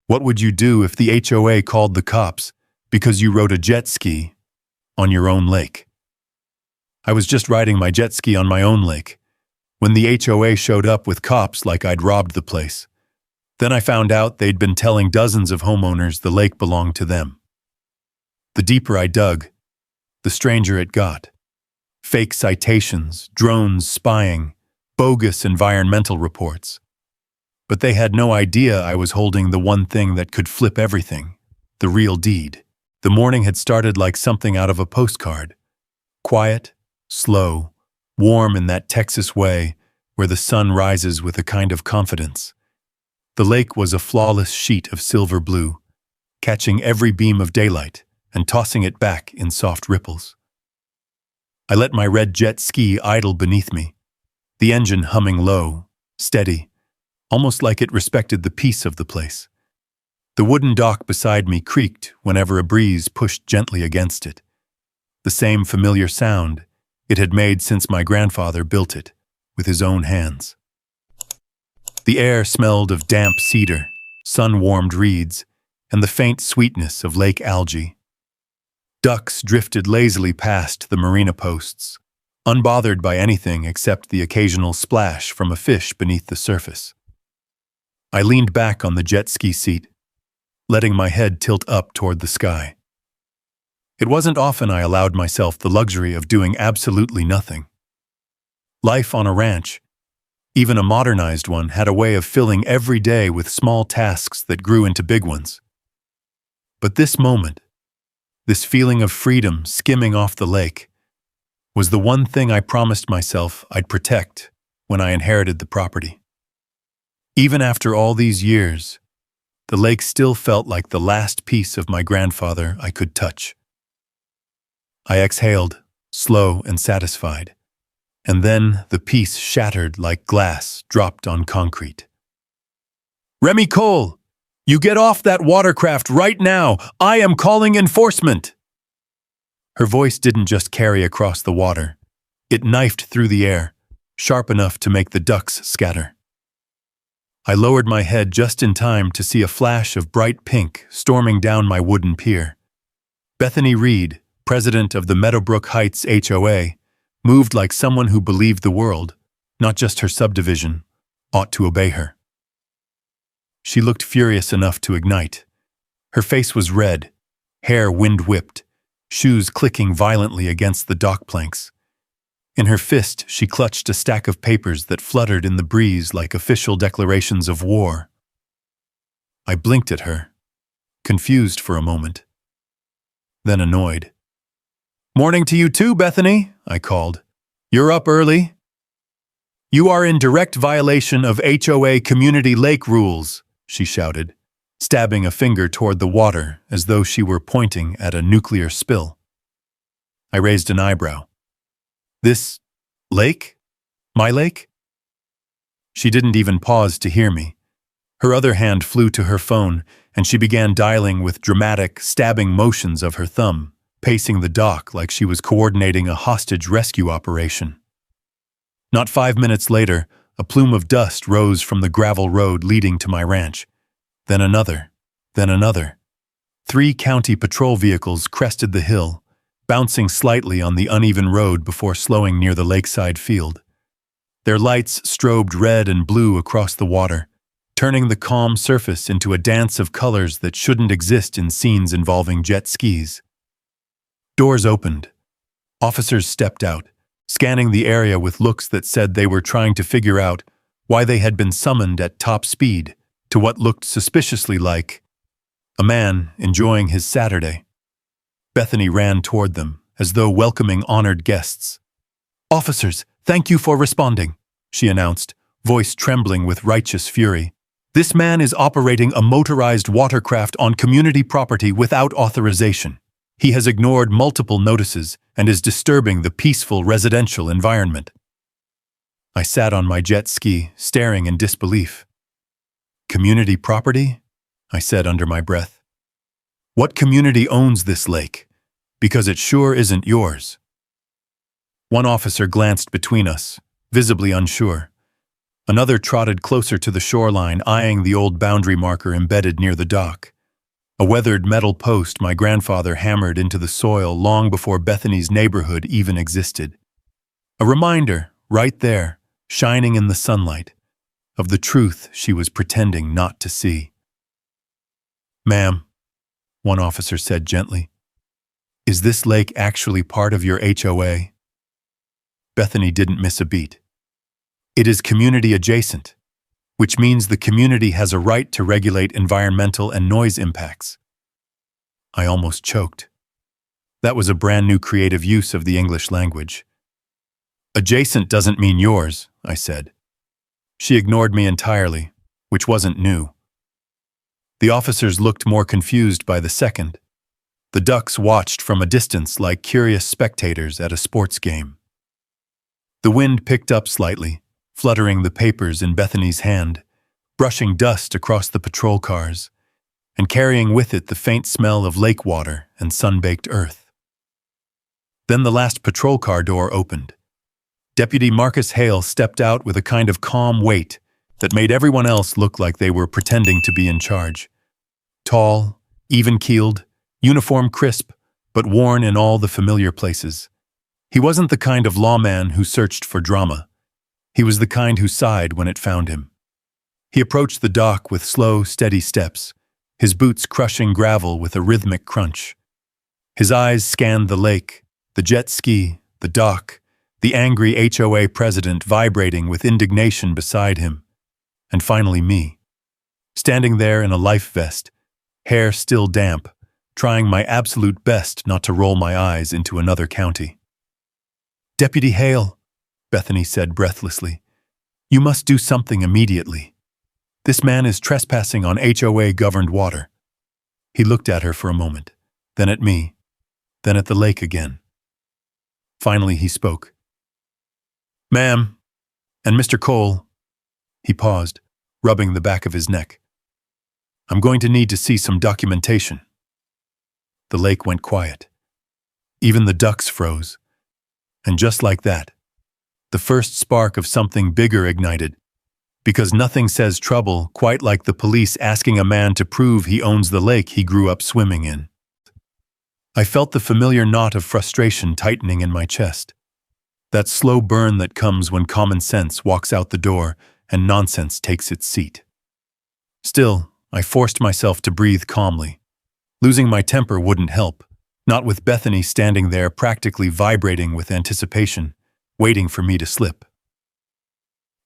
What would you do if the HOA called the cops because you rode a jet ski on your own lake? I was just riding my jet ski on my own lake when the HOA showed up with cops like I'd robbed the place. Then I found out they'd been telling dozens of homeowners the lake belonged to them. The deeper I dug, the stranger it got. Fake citations, drones spying, bogus environmental reports. But they had no idea I was holding the one thing that could flip everything, the real deed. The morning had started like something out of a postcard. Quiet, slow, warm in that Texas way where the sun rises with a kind of confidence. The lake was a flawless sheet of silver blue, catching every beam of daylight and tossing it back in soft ripples. I let my red jet ski idle beneath me, the engine humming low, steady, almost like it respected the peace of the place. The wooden dock beside me creaked whenever a breeze pushed gently against it. The same familiar sound it had made since my grandfather built it with his own hands. The air smelled of damp cedar, sun-warmed reeds, and the faint sweetness of lake algae. Ducks drifted lazily past the marina posts, unbothered by anything except the occasional splash from a fish beneath the surface. I leaned back on the jet ski seat, letting my head tilt up toward the sky. It wasn't often I allowed myself the luxury of doing absolutely nothing. Life on a ranch, even a modernized one, had a way of filling every day with small tasks that grew into big ones. But this moment, this feeling of freedom skimming off the lake, was the one thing I promised myself I'd protect when I inherited the property. Even after all these years, the lake still felt like the last piece of my grandfather I could touch. I exhaled, slow and satisfied, and then the piece shattered like glass dropped on concrete. "Remy Cole! You get off that watercraft right now! I am calling enforcement!" Her voice didn't just carry across the water. It knifed through the air, sharp enough to make the ducks scatter. I lowered my head just in time to see a flash of bright pink storming down my wooden pier. Bethany Reed, president of the Meadowbrook Heights HOA, moved like someone who believed the world, not just her subdivision, ought to obey her. She looked furious enough to ignite. Her face was red, hair wind-whipped, shoes clicking violently against the dock planks. In her fist, she clutched a stack of papers that fluttered in the breeze like official declarations of war. I blinked at her, confused for a moment, then annoyed. "Morning to you too, Bethany," I called. "You're up early." "You are in direct violation of HOA community lake rules," she shouted, stabbing a finger toward the water as though she were pointing at a nuclear spill. I raised an eyebrow. "This lake? My lake?" She didn't even pause to hear me. Her other hand flew to her phone, and she began dialing with dramatic, stabbing motions of her thumb, pacing the dock like she was coordinating a hostage rescue operation. Not 5 minutes later, a plume of dust rose from the gravel road leading to my ranch. Then another, then another. 3 county patrol vehicles crested the hill, bouncing slightly on the uneven road before slowing near the lakeside field. Their lights strobed red and blue across the water, turning the calm surface into a dance of colors that shouldn't exist in scenes involving jet skis. Doors opened. Officers stepped out, scanning the area with looks that said they were trying to figure out why they had been summoned at top speed to what looked suspiciously like a man enjoying his Saturday. Bethany ran toward them, as though welcoming honored guests. "Officers, thank you for responding," she announced, voice trembling with righteous fury. "This man is operating a motorized watercraft on community property without authorization. He has ignored multiple notices and is disturbing the peaceful residential environment." I sat on my jet ski, staring in disbelief. "Community property?" I said under my breath. "What community owns this lake? Because it sure isn't yours." One officer glanced between us, visibly unsure. Another trotted closer to the shoreline, eyeing the old boundary marker embedded near the dock. A weathered metal post my grandfather hammered into the soil long before Bethany's neighborhood even existed. A reminder, right there, shining in the sunlight, of the truth she was pretending not to see. "Ma'am," one officer said gently, "is this lake actually part of your HOA?" Bethany didn't miss a beat. "It is community adjacent, which means the community has a right to regulate environmental and noise impacts." I almost choked. That was a brand new creative use of the English language. "Adjacent doesn't mean yours," I said. She ignored me entirely, which wasn't new. The officers looked more confused by the second. The ducks watched from a distance like curious spectators at a sports game. The wind picked up slightly, fluttering the papers in Bethany's hand, brushing dust across the patrol cars, and carrying with it the faint smell of lake water and sun-baked earth. Then the last patrol car door opened. Deputy Marcus Hale stepped out with a kind of calm weight that made everyone else look like they were pretending to be in charge. Tall, even-keeled, uniform crisp, but worn in all the familiar places. He wasn't the kind of lawman who searched for drama. He was the kind who sighed when it found him. He approached the dock with slow, steady steps, his boots crushing gravel with a rhythmic crunch. His eyes scanned the lake, the jet ski, the dock, the angry HOA president vibrating with indignation beside him, and finally me, standing there in a life vest, hair still damp, trying my absolute best not to roll my eyes into another county. "Deputy Hale," Bethany said breathlessly, "you must do something immediately. This man is trespassing on HOA-governed water." He looked at her for a moment, then at me, then at the lake again. Finally he spoke. "Ma'am, and Mr. Cole," he paused, rubbing the back of his neck, "I'm going to need to see some documentation." The lake went quiet. Even the ducks froze. And just like that, the first spark of something bigger ignited, because nothing says trouble quite like the police asking a man to prove he owns the lake he grew up swimming in. I felt the familiar knot of frustration tightening in my chest. That slow burn that comes when common sense walks out the door and nonsense takes its seat. Still, I forced myself to breathe calmly. Losing my temper wouldn't help, not with Bethany standing there practically vibrating with anticipation, waiting for me to slip.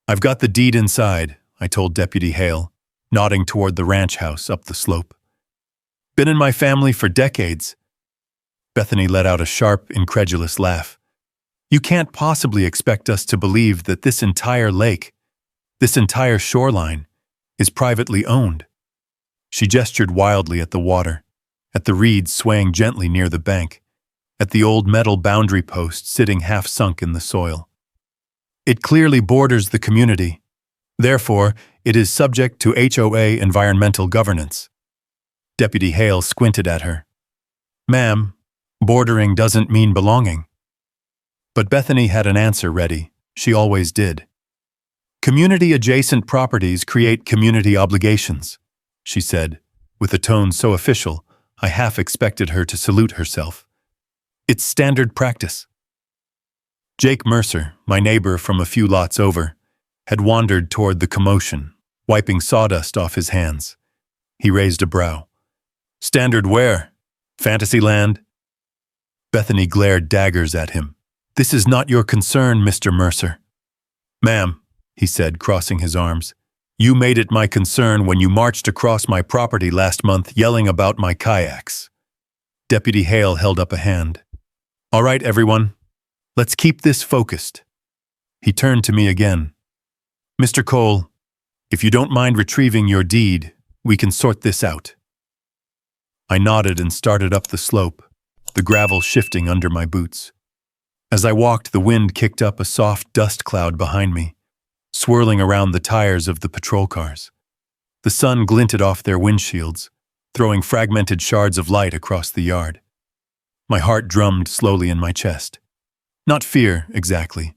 "I've got the deed inside," I told Deputy Hale, nodding toward the ranch house up the slope. "Been in my family for decades." Bethany let out a sharp, incredulous laugh. "You can't possibly expect us to believe that this entire lake, this entire shoreline, is privately owned." She gestured wildly at the water, at the reeds swaying gently near the bank, at the old metal boundary post sitting half-sunk in the soil. "It clearly borders the community. Therefore, it is subject to HOA environmental governance." Deputy Hale squinted at her. "Ma'am, bordering doesn't mean belonging." But Bethany had an answer ready. She always did. "Community-adjacent properties create community obligations," she said, with a tone so official I half expected her to salute herself. "It's standard practice." Jake Mercer, my neighbor from a few lots over, had wandered toward the commotion, wiping sawdust off his hands. He raised a brow. "Standard where? Fantasyland?" Bethany glared daggers at him. "This is not your concern, Mr. Mercer." "Ma'am," he said, crossing his arms, "you made it my concern when you marched across my property last month yelling about my kayaks." Deputy Hale held up a hand. "All right, everyone. Let's keep this focused." He turned to me again. "Mr. Cole, if you don't mind retrieving your deed, we can sort this out." I nodded and started up the slope, the gravel shifting under my boots. As I walked, the wind kicked up a soft dust cloud behind me, swirling around the tires of the patrol cars. The sun glinted off their windshields, throwing fragmented shards of light across the yard. My heart drummed slowly in my chest. Not fear, exactly,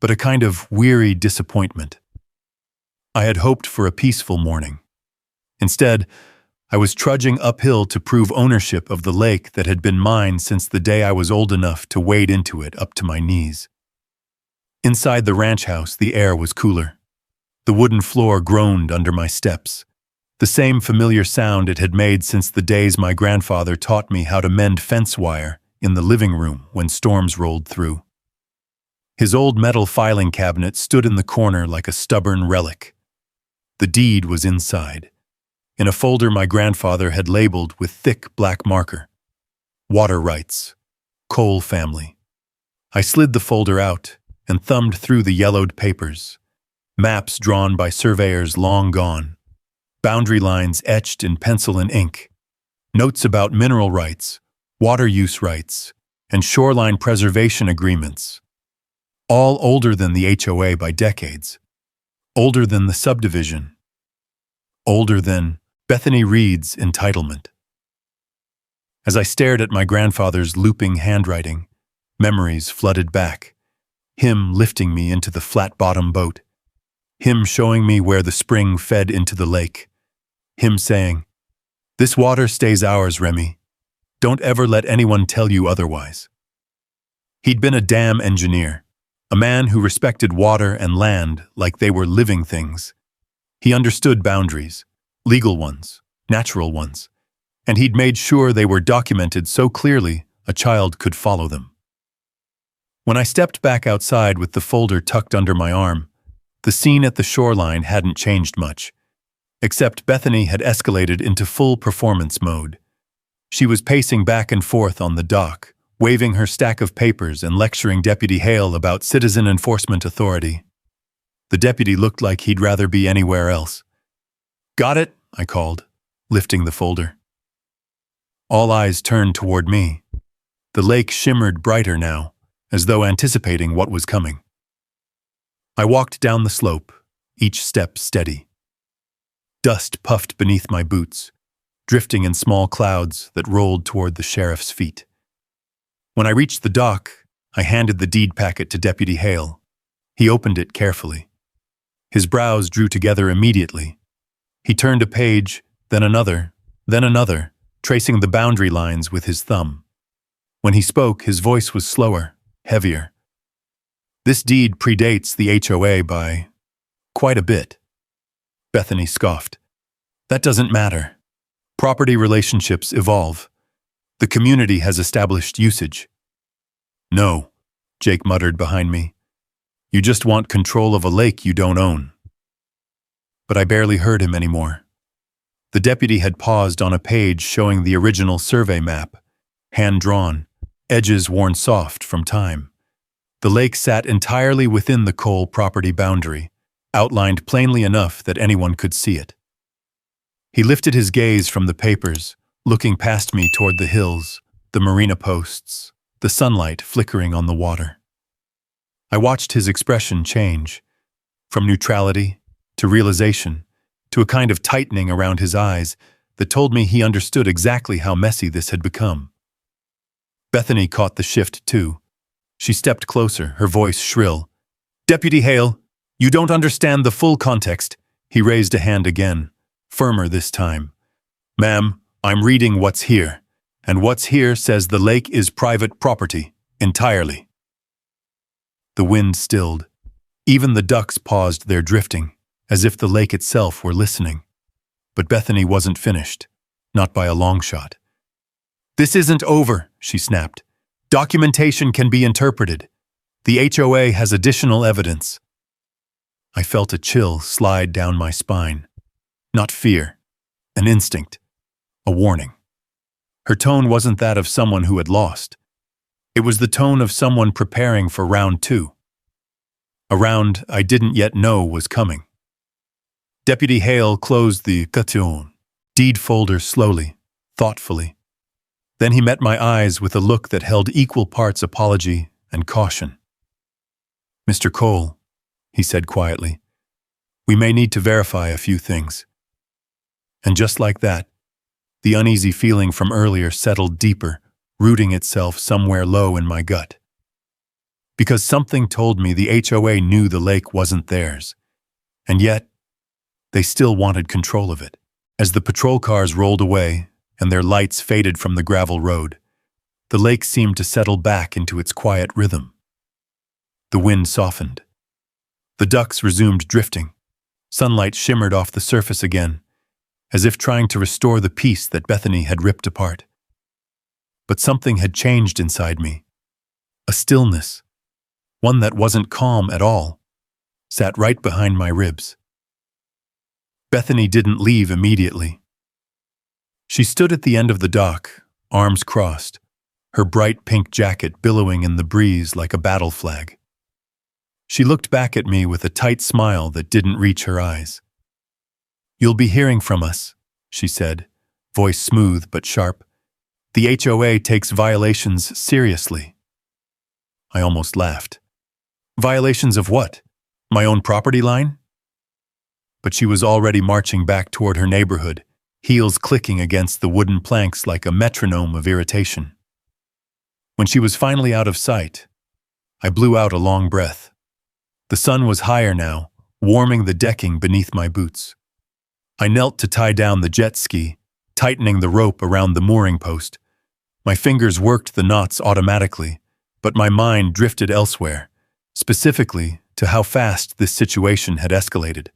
but a kind of weary disappointment. I had hoped for a peaceful morning. Instead, I was trudging uphill to prove ownership of the lake that had been mine since the day I was old enough to wade into it up to my knees. Inside the ranch house, the air was cooler. The wooden floor groaned under my steps, the same familiar sound it had made since the days my grandfather taught me how to mend fence wire in the living room when storms rolled through. His old metal filing cabinet stood in the corner like a stubborn relic. The deed was inside, in a folder my grandfather had labeled with thick black marker. Water rights. Cole family. I slid the folder out and thumbed through the yellowed papers. Maps drawn by surveyors long gone. Boundary lines etched in pencil and ink. Notes about mineral rights, water use rights, and shoreline preservation agreements. All older than the HOA by decades. Older than the subdivision. Older than Bethany Reed's entitlement. As I stared at my grandfather's looping handwriting, memories flooded back. Him lifting me into the flat-bottom boat. Him showing me where the spring fed into the lake. Him saying, "This water stays ours, Remy. Don't ever let anyone tell you otherwise." He'd been a dam engineer, a man who respected water and land like they were living things. He understood boundaries, legal ones, natural ones, and he'd made sure they were documented so clearly a child could follow them. When I stepped back outside with the folder tucked under my arm, the scene at the shoreline hadn't changed much, except Bethany had escalated into full performance mode. She was pacing back and forth on the dock, waving her stack of papers and lecturing Deputy Hale about citizen enforcement authority. The deputy looked like he'd rather be anywhere else. "Got it?" I called, lifting the folder. All eyes turned toward me. The lake shimmered brighter now, as though anticipating what was coming. I walked down the slope, each step steady. Dust puffed beneath my boots, drifting in small clouds that rolled toward the sheriff's feet. When I reached the dock, I handed the deed packet to Deputy Hale. He opened it carefully. His brows drew together immediately. He turned a page, then another, tracing the boundary lines with his thumb. When he spoke, his voice was slower, heavier. "This deed predates the HOA by quite a bit." Bethany scoffed. "That doesn't matter. Property relationships evolve. The community has established usage." "No," Jake muttered behind me. "You just want control of a lake you don't own." But I barely heard him anymore. The deputy had paused on a page showing the original survey map, hand-drawn, edges worn soft from time. The lake sat entirely within the Cole property boundary, outlined plainly enough that anyone could see it. He lifted his gaze from the papers, looking past me toward the hills, the marina posts, the sunlight flickering on the water. I watched his expression change, from neutrality to realization, to a kind of tightening around his eyes that told me he understood exactly how messy this had become. Bethany caught the shift too. She stepped closer, her voice shrill. "Deputy Hale, you don't understand the full context." He raised a hand again, firmer this time. "Ma'am, I'm reading what's here, and what's here says the lake is private property, entirely." The wind stilled. Even the ducks paused their drifting, as if the lake itself were listening. But Bethany wasn't finished, not by a long shot. "This isn't over," she snapped. "Documentation can be interpreted. The HOA has additional evidence." I felt a chill slide down my spine. Not fear, an instinct, a warning. Her tone wasn't that of someone who had lost. It was the tone of someone preparing for round 2. A round I didn't yet know was coming. Deputy Hale closed the citations deed folder slowly, thoughtfully. Then he met my eyes with a look that held equal parts apology and caution. "Mr. Cole," he said quietly, "we may need to verify a few things." And just like that, the uneasy feeling from earlier settled deeper, rooting itself somewhere low in my gut. Because something told me the HOA knew the lake wasn't theirs. And yet, They still wanted control of it. As the patrol cars rolled away and their lights faded from the gravel road, the lake seemed to settle back into its quiet rhythm. The wind softened. The ducks resumed drifting. Sunlight shimmered off the surface again, as if trying to restore the peace that Bethany had ripped apart. But something had changed inside me. A stillness, one that wasn't calm at all, sat right behind my ribs. Bethany didn't leave immediately. She stood at the end of the dock, arms crossed, her bright pink jacket billowing in the breeze like a battle flag. She looked back at me with a tight smile that didn't reach her eyes. "You'll be hearing from us," she said, voice smooth but sharp. "The HOA takes violations seriously." I almost laughed. Violations of what? My own property line? But she was already marching back toward her neighborhood, heels clicking against the wooden planks like a metronome of irritation. When she was finally out of sight, I blew out a long breath. The sun was higher now, warming the decking beneath my boots. I knelt to tie down the jet ski, tightening the rope around the mooring post. My fingers worked the knots automatically, but my mind drifted elsewhere, specifically to how fast this situation had escalated.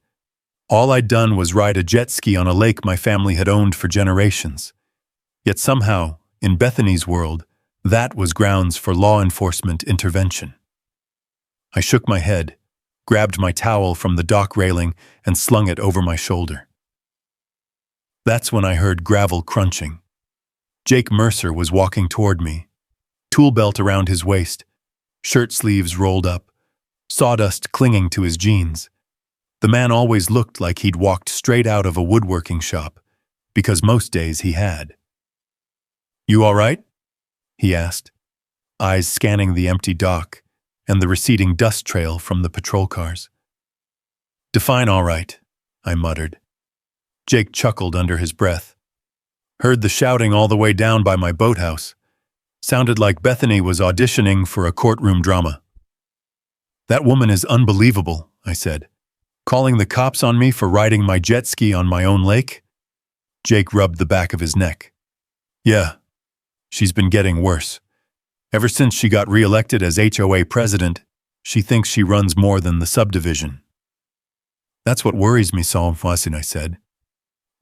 All I'd done was ride a jet ski on a lake my family had owned for generations. Yet somehow, in Bethany's world, that was grounds for law enforcement intervention. I shook my head, grabbed my towel from the dock railing, and slung it over my shoulder. That's when I heard gravel crunching. Jake Mercer was walking toward me, tool belt around his waist, shirt sleeves rolled up, sawdust clinging to his jeans. The man always looked like he'd walked straight out of a woodworking shop, because most days he had. "You all right?" he asked, eyes scanning the empty dock and the receding dust trail from the patrol cars. "Define all right," I muttered. Jake chuckled under his breath. "Heard the shouting all the way down by my boathouse. Sounded like Bethany was auditioning for a courtroom drama." "That woman is unbelievable," I said. "Calling the cops on me for riding my jet ski on my own lake?" Jake rubbed the back of his neck. "Yeah, she's been getting worse. Ever since she got re-elected as HOA president, she thinks she runs more than the subdivision." "That's what worries me, Salmfasin," I said.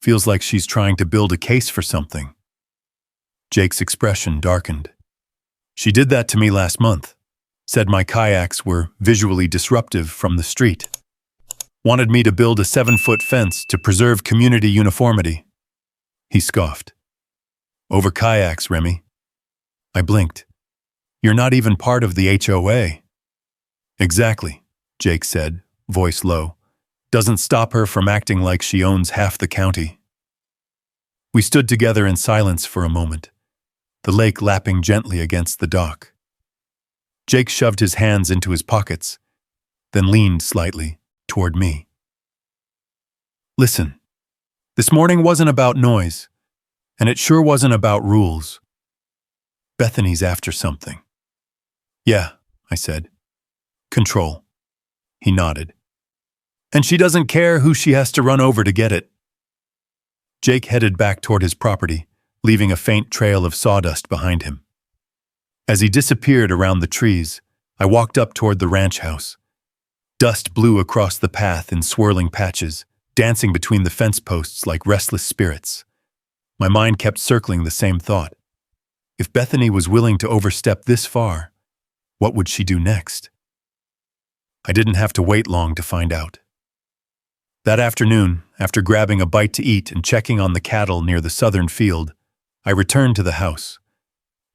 "Feels like she's trying to build a case for something." Jake's expression darkened. "She did that to me last month. Said my kayaks were visually disruptive from the street. Wanted me to build a 7-foot fence to preserve community uniformity." He scoffed. "Over kayaks, Remy." I blinked. "You're not even part of the HOA." "Exactly," Jake said, voice low. "Doesn't stop her from acting like she owns half the county." We stood together in silence for a moment, the lake lapping gently against the dock. Jake shoved his hands into his pockets, then leaned slightly toward me. "Listen, this morning wasn't about noise, and it sure wasn't about rules. Bethany's after something." "Yeah," I said. "Control." He nodded. "And she doesn't care who she has to run over to get it." Jake headed back toward his property, leaving a faint trail of sawdust behind him. As he disappeared around the trees, I walked up toward the ranch house. Dust blew across the path in swirling patches, dancing between the fence posts like restless spirits. My mind kept circling the same thought. If Bethany was willing to overstep this far, what would she do next? I didn't have to wait long to find out. That afternoon, after grabbing a bite to eat and checking on the cattle near the southern field, I returned to the house.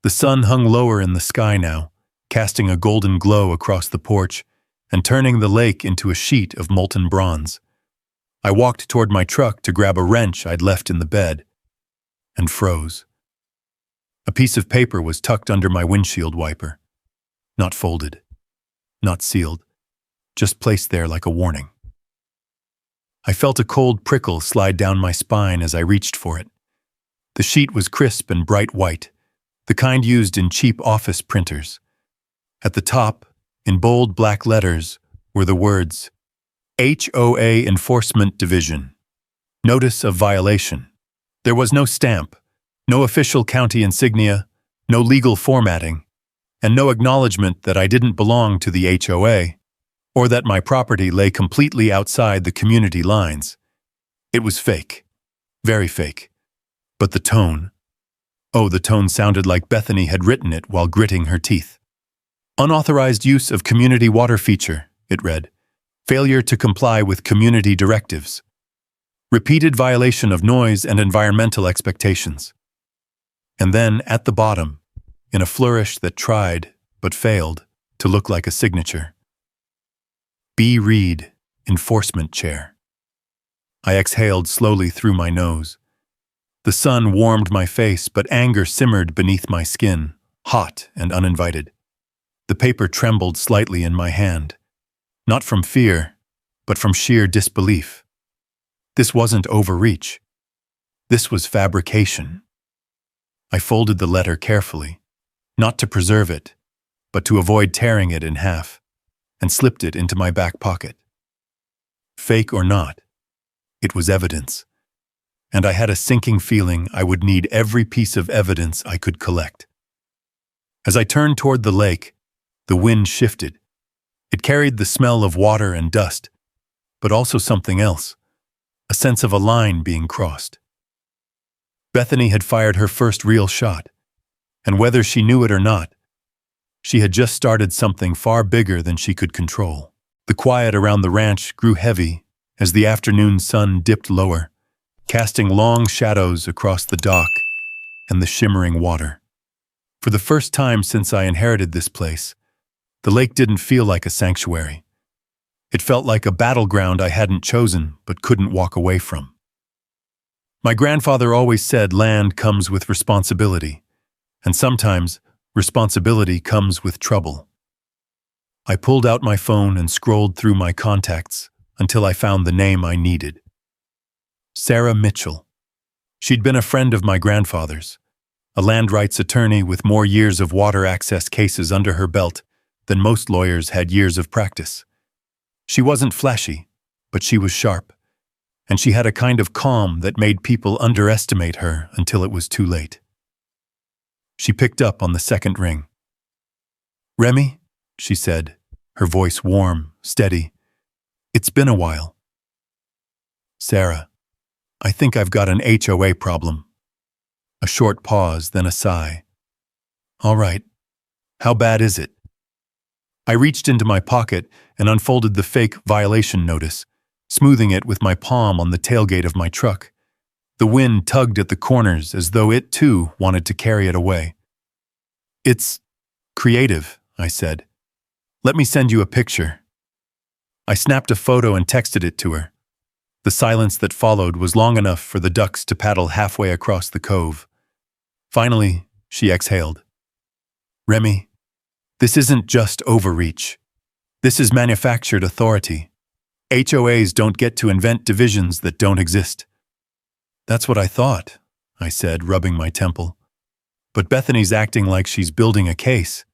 The sun hung lower in the sky now, casting a golden glow across the porch and turning the lake into a sheet of molten bronze. I walked toward my truck to grab a wrench I'd left in the bed, and froze. A piece of paper was tucked under my windshield wiper. Not folded, not sealed, just placed there like a warning. I felt a cold prickle slide down my spine as I reached for it. The sheet was crisp and bright white, the kind used in cheap office printers. At the top, in bold black letters, were the words, HOA Enforcement Division. Notice of violation. There was no stamp, no official county insignia, no legal formatting, and no acknowledgement that I didn't belong to the HOA or that my property lay completely outside the community lines. It was fake. Very fake. But the tone. Oh, the tone sounded like Bethany had written it while gritting her teeth. Unauthorized use of community water feature, it read. Failure to comply with community directives. Repeated violation of noise and environmental expectations. And then, at the bottom, in a flourish that tried, but failed, to look like a signature. B. Reed, Enforcement Chair. I exhaled slowly through my nose. The sun warmed my face, but anger simmered beneath my skin, hot and uninvited. The paper trembled slightly in my hand. Not from fear, but from sheer disbelief. This wasn't overreach. This was fabrication. I folded the letter carefully, not to preserve it, but to avoid tearing it in half, and slipped it into my back pocket. Fake or not, it was evidence, and I had a sinking feeling I would need every piece of evidence I could collect. As I turned toward the lake, the wind shifted. It carried the smell of water and dust, but also something else, a sense of a line being crossed. Bethany had fired her first real shot, and whether she knew it or not, she had just started something far bigger than she could control. The quiet around the ranch grew heavy as the afternoon sun dipped lower, casting long shadows across the dock and the shimmering water. For the first time since I inherited this place, the lake didn't feel like a sanctuary. It felt like a battleground I hadn't chosen but couldn't walk away from. My grandfather always said land comes with responsibility, and sometimes responsibility comes with trouble. I pulled out my phone and scrolled through my contacts until I found the name I needed. Sarah Mitchell. She'd been a friend of my grandfather's, a land rights attorney with more years of water access cases under her belt than most lawyers had years of practice. She wasn't flashy, but she was sharp, and she had a kind of calm that made people underestimate her until it was too late. She picked up on the second ring. "Remy," she said, her voice warm, steady. "It's been a while." "Sarah, I think I've got an HOA problem." A short pause, then a sigh. "All right. How bad is it?" I reached into my pocket and unfolded the fake violation notice, smoothing it with my palm on the tailgate of my truck. The wind tugged at the corners as though it too wanted to carry it away. "It's creative," I said. "Let me send you a picture." I snapped a photo and texted it to her. The silence that followed was long enough for the ducks to paddle halfway across the cove. Finally, she exhaled. "Remy, this isn't just overreach. This is manufactured authority. HOAs don't get to invent divisions that don't exist." "That's what I thought," I said, rubbing my temple. "But Bethany's acting like she's building a case."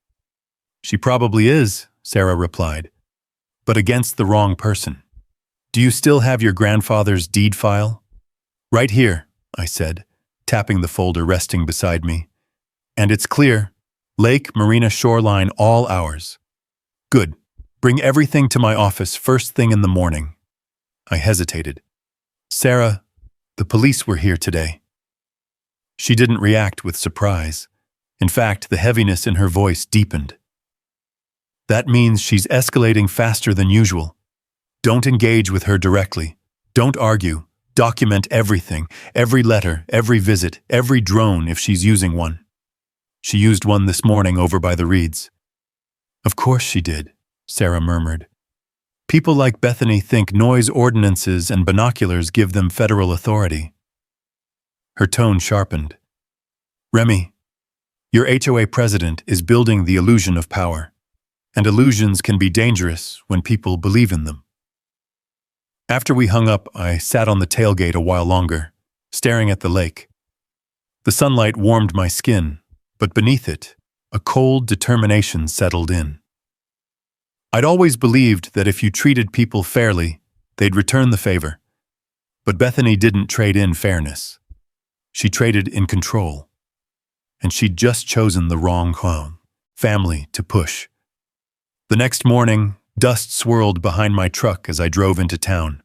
"She probably is," Sarah replied, "but against the wrong person. Do you still have your grandfather's deed file?" "Right here," I said, tapping the folder resting beside me. "And it's clear. Lake, marina, shoreline, all ours." "Good. Bring everything to my office first thing in the morning." I hesitated. "Sarah, the police were here today." She didn't react with surprise. In fact, the heaviness in her voice deepened. "That means she's escalating faster than usual. Don't engage with her directly. Don't argue. Document everything, every letter, every visit, every drone if she's using one." "She used one this morning over by the reeds." "Of course she did," Sarah murmured. "People like Bethany think noise ordinances and binoculars give them federal authority." Her tone sharpened. "Remy, your HOA president is building the illusion of power, and illusions can be dangerous when people believe in them." After we hung up, I sat on the tailgate a while longer, staring at the lake. The sunlight warmed my skin, but beneath it, a cold determination settled in. I'd always believed that if you treated people fairly, they'd return the favor. But Bethany didn't trade in fairness. She traded in control. And she'd just chosen the wrong family to push. The next morning, dust swirled behind my truck as I drove into town.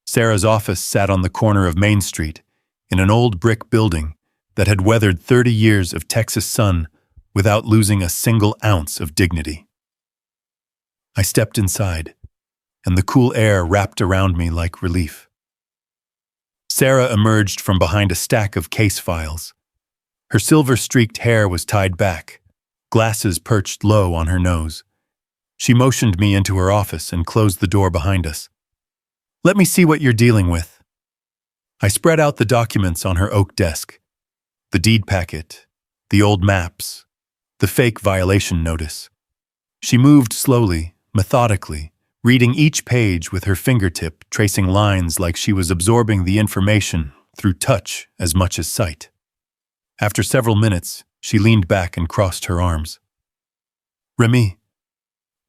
Sarah's office sat on the corner of Main Street, in an old brick building that had weathered 30 years of Texas sun without losing a single ounce of dignity. I stepped inside, and the cool air wrapped around me like relief. Sarah emerged from behind a stack of case files. Her silver-streaked hair was tied back, glasses perched low on her nose. She motioned me into her office and closed the door behind us. "Let me see what you're dealing with." I spread out the documents on her oak desk. The deed packet, the old maps, the fake violation notice. She moved slowly, methodically, reading each page with her fingertip, tracing lines like she was absorbing the information through touch as much as sight. After several minutes, she leaned back and crossed her arms. "Remy,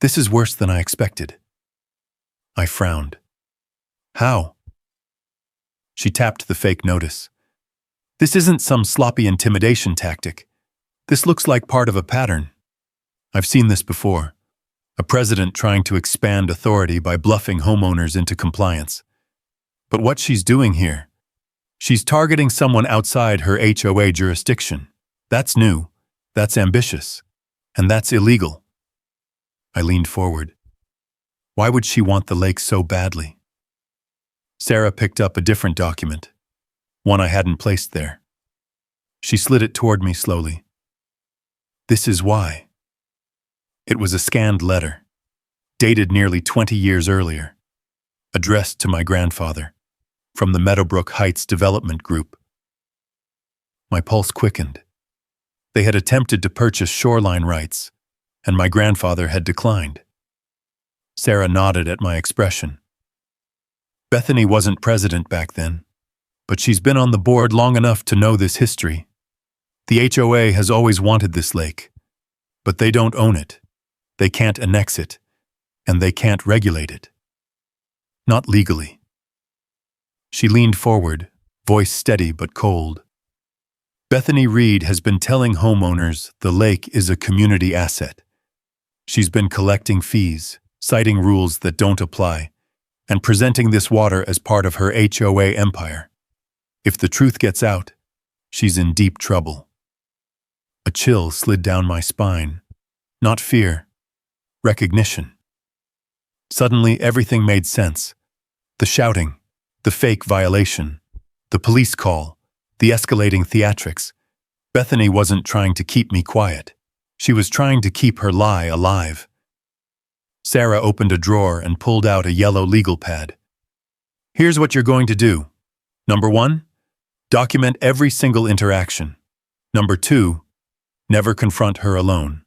this is worse than I expected." I frowned. "How?" She tapped the fake notice. "This isn't some sloppy intimidation tactic. This looks like part of a pattern. I've seen this before. A president trying to expand authority by bluffing homeowners into compliance. But what she's doing here, she's targeting someone outside her HOA jurisdiction. That's new, that's ambitious, and that's illegal." I leaned forward. Why would she want the lake so badly? Sarah picked up a different document, one I hadn't placed there. She slid it toward me slowly. "This is why." It was a scanned letter, dated nearly 20 years earlier, addressed to my grandfather, from the Meadowbrook Heights Development Group. My pulse quickened. They had attempted to purchase shoreline rights, and my grandfather had declined. Sarah nodded at my expression. Bethany wasn't president back then, but she's been on the board long enough to know this history. The HOA has always wanted this lake, but they don't own it. They can't annex it, and they can't regulate it. Not legally. She leaned forward, voice steady but cold. Bethany Reed has been telling homeowners the lake is a community asset. She's been collecting fees, citing rules that don't apply, and presenting this water as part of her HOA empire. If the truth gets out, she's in deep trouble. A chill slid down my spine. Not fear, recognition. Suddenly, everything made sense. The shouting, the fake violation, the police call, the escalating theatrics. Bethany wasn't trying to keep me quiet. She was trying to keep her lie alive. Sarah opened a drawer and pulled out a yellow legal pad. "Here's what you're going to do. Number 1, document every single interaction. Number 2, never confront her alone.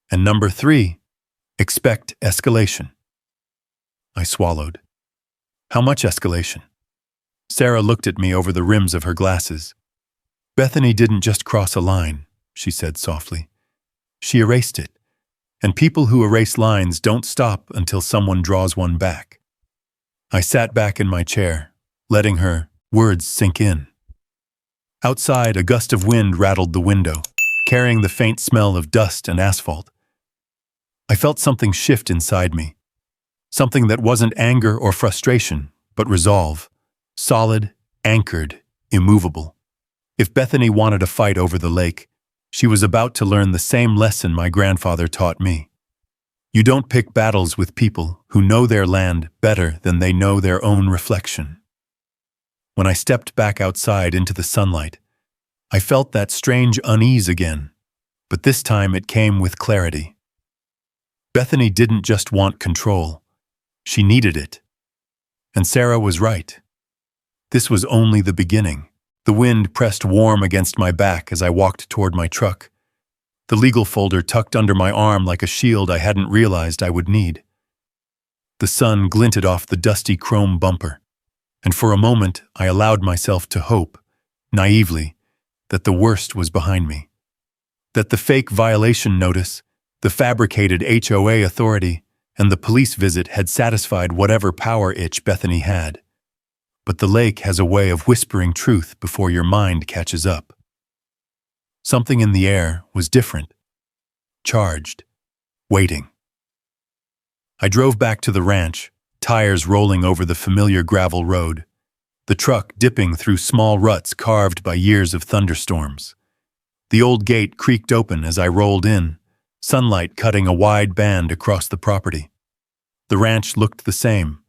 And number 3, expect escalation." I swallowed. "How much escalation?" Sarah looked at me over the rims of her glasses. "Bethany didn't just cross a line," she said softly. "She erased it. And people who erase lines don't stop until someone draws one back." I sat back in my chair, letting her words sink in. Outside, a gust of wind rattled the window, carrying the faint smell of dust and asphalt. I felt something shift inside me. Something that wasn't anger or frustration, but resolve. Solid, anchored, immovable. If Bethany wanted a fight over the lake, she was about to learn the same lesson my grandfather taught me. You don't pick battles with people who know their land better than they know their own reflection. When I stepped back outside into the sunlight, I felt that strange unease again, but this time it came with clarity. Bethany didn't just want control. She needed it. And Sarah was right. This was only the beginning. The wind pressed warm against my back as I walked toward my truck, the legal folder tucked under my arm like a shield I hadn't realized I would need. The sun glinted off the dusty chrome bumper, and for a moment I allowed myself to hope, naively, that the worst was behind me. That the fake violation notice, the fabricated HOA authority, and the police visit had satisfied whatever power itch Bethany had. but the lake has a way of whispering truth before your mind catches up. Something in the air was different, charged, waiting. I drove back to the ranch, tires rolling over the familiar gravel road, the truck dipping through small ruts carved by years of thunderstorms. The old gate creaked open as I rolled in, sunlight cutting a wide band across the property. The ranch looked the same,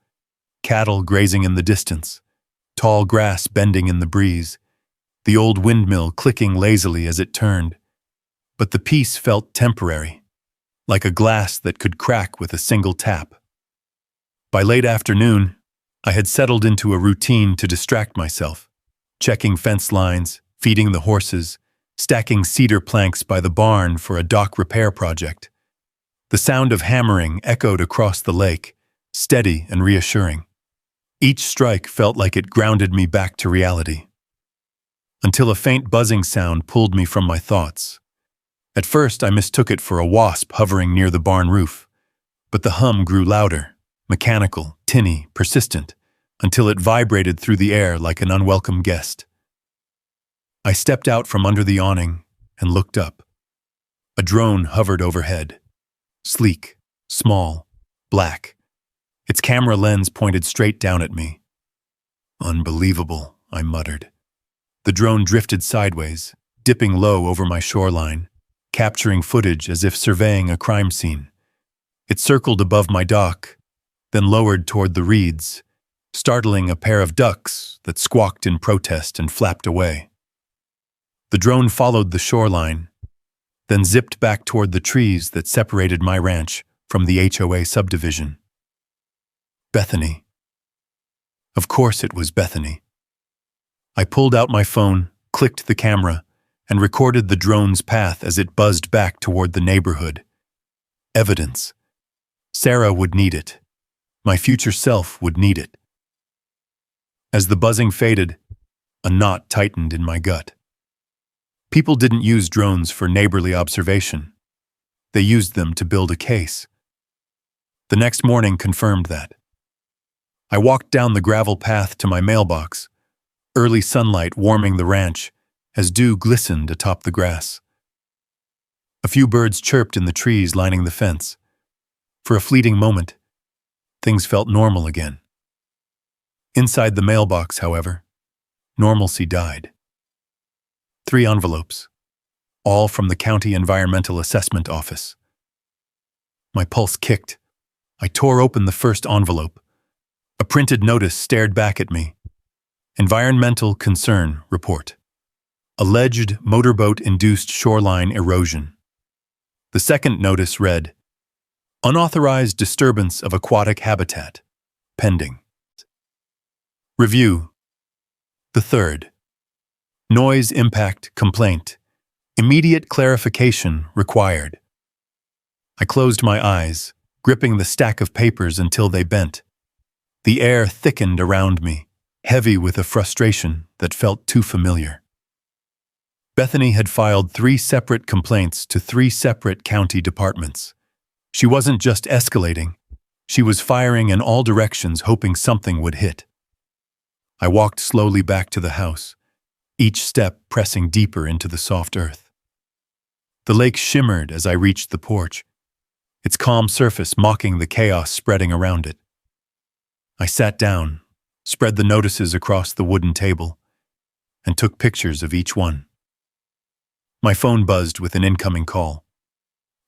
cattle grazing in the distance, tall grass bending in the breeze, the old windmill clicking lazily as it turned. But the peace felt temporary, like a glass that could crack with a single tap. By late afternoon, I had settled into a routine to distract myself, checking fence lines, feeding the horses, stacking cedar planks by the barn for a dock repair project. The sound of hammering echoed across the lake, steady and reassuring. Each strike felt like it grounded me back to reality. Until a faint buzzing sound pulled me from my thoughts. At first, I mistook it for a wasp hovering near the barn roof, but the hum grew louder, mechanical, tinny, persistent, until it vibrated through the air like an unwelcome guest. I stepped out from under the awning and looked up. A drone hovered overhead, sleek, small, black. Its camera lens pointed straight down at me. "Unbelievable," I muttered. The drone drifted sideways, dipping low over my shoreline, capturing footage as if surveying a crime scene. It circled above my dock, then lowered toward the reeds, startling a pair of ducks that squawked in protest and flapped away. The drone followed the shoreline, then zipped back toward the trees that separated my ranch from the HOA subdivision. Bethany. Of course it was Bethany. I pulled out my phone, clicked the camera, and recorded the drone's path as it buzzed back toward the neighborhood. Evidence. Sarah would need it. My future self would need it. As the buzzing faded, a knot tightened in my gut. People didn't use drones for neighborly observation. They used them to build a case. The next morning confirmed that. I walked down the gravel path to my mailbox, early sunlight warming the ranch as dew glistened atop the grass. A few birds chirped in the trees lining the fence. For a fleeting moment, things felt normal again. Inside the mailbox, however, normalcy died. 3 envelopes, all from the County Environmental Assessment Office. My pulse kicked. I tore open the first envelope. A printed notice stared back at me. Environmental Concern Report. Alleged motorboat-induced shoreline erosion. The second notice read, Unauthorized disturbance of aquatic habitat. Pending. Review. The third. Noise impact complaint. Immediate clarification required. I closed my eyes, gripping the stack of papers until they bent. The air thickened around me, heavy with a frustration that felt too familiar. Bethany had filed 3 separate complaints to 3 separate county departments. She wasn't just escalating, she was firing in all directions, hoping something would hit. I walked slowly back to the house, each step pressing deeper into the soft earth. The lake shimmered as I reached the porch, its calm surface mocking the chaos spreading around it. I sat down, spread the notices across the wooden table, and took pictures of each one. My phone buzzed with an incoming call.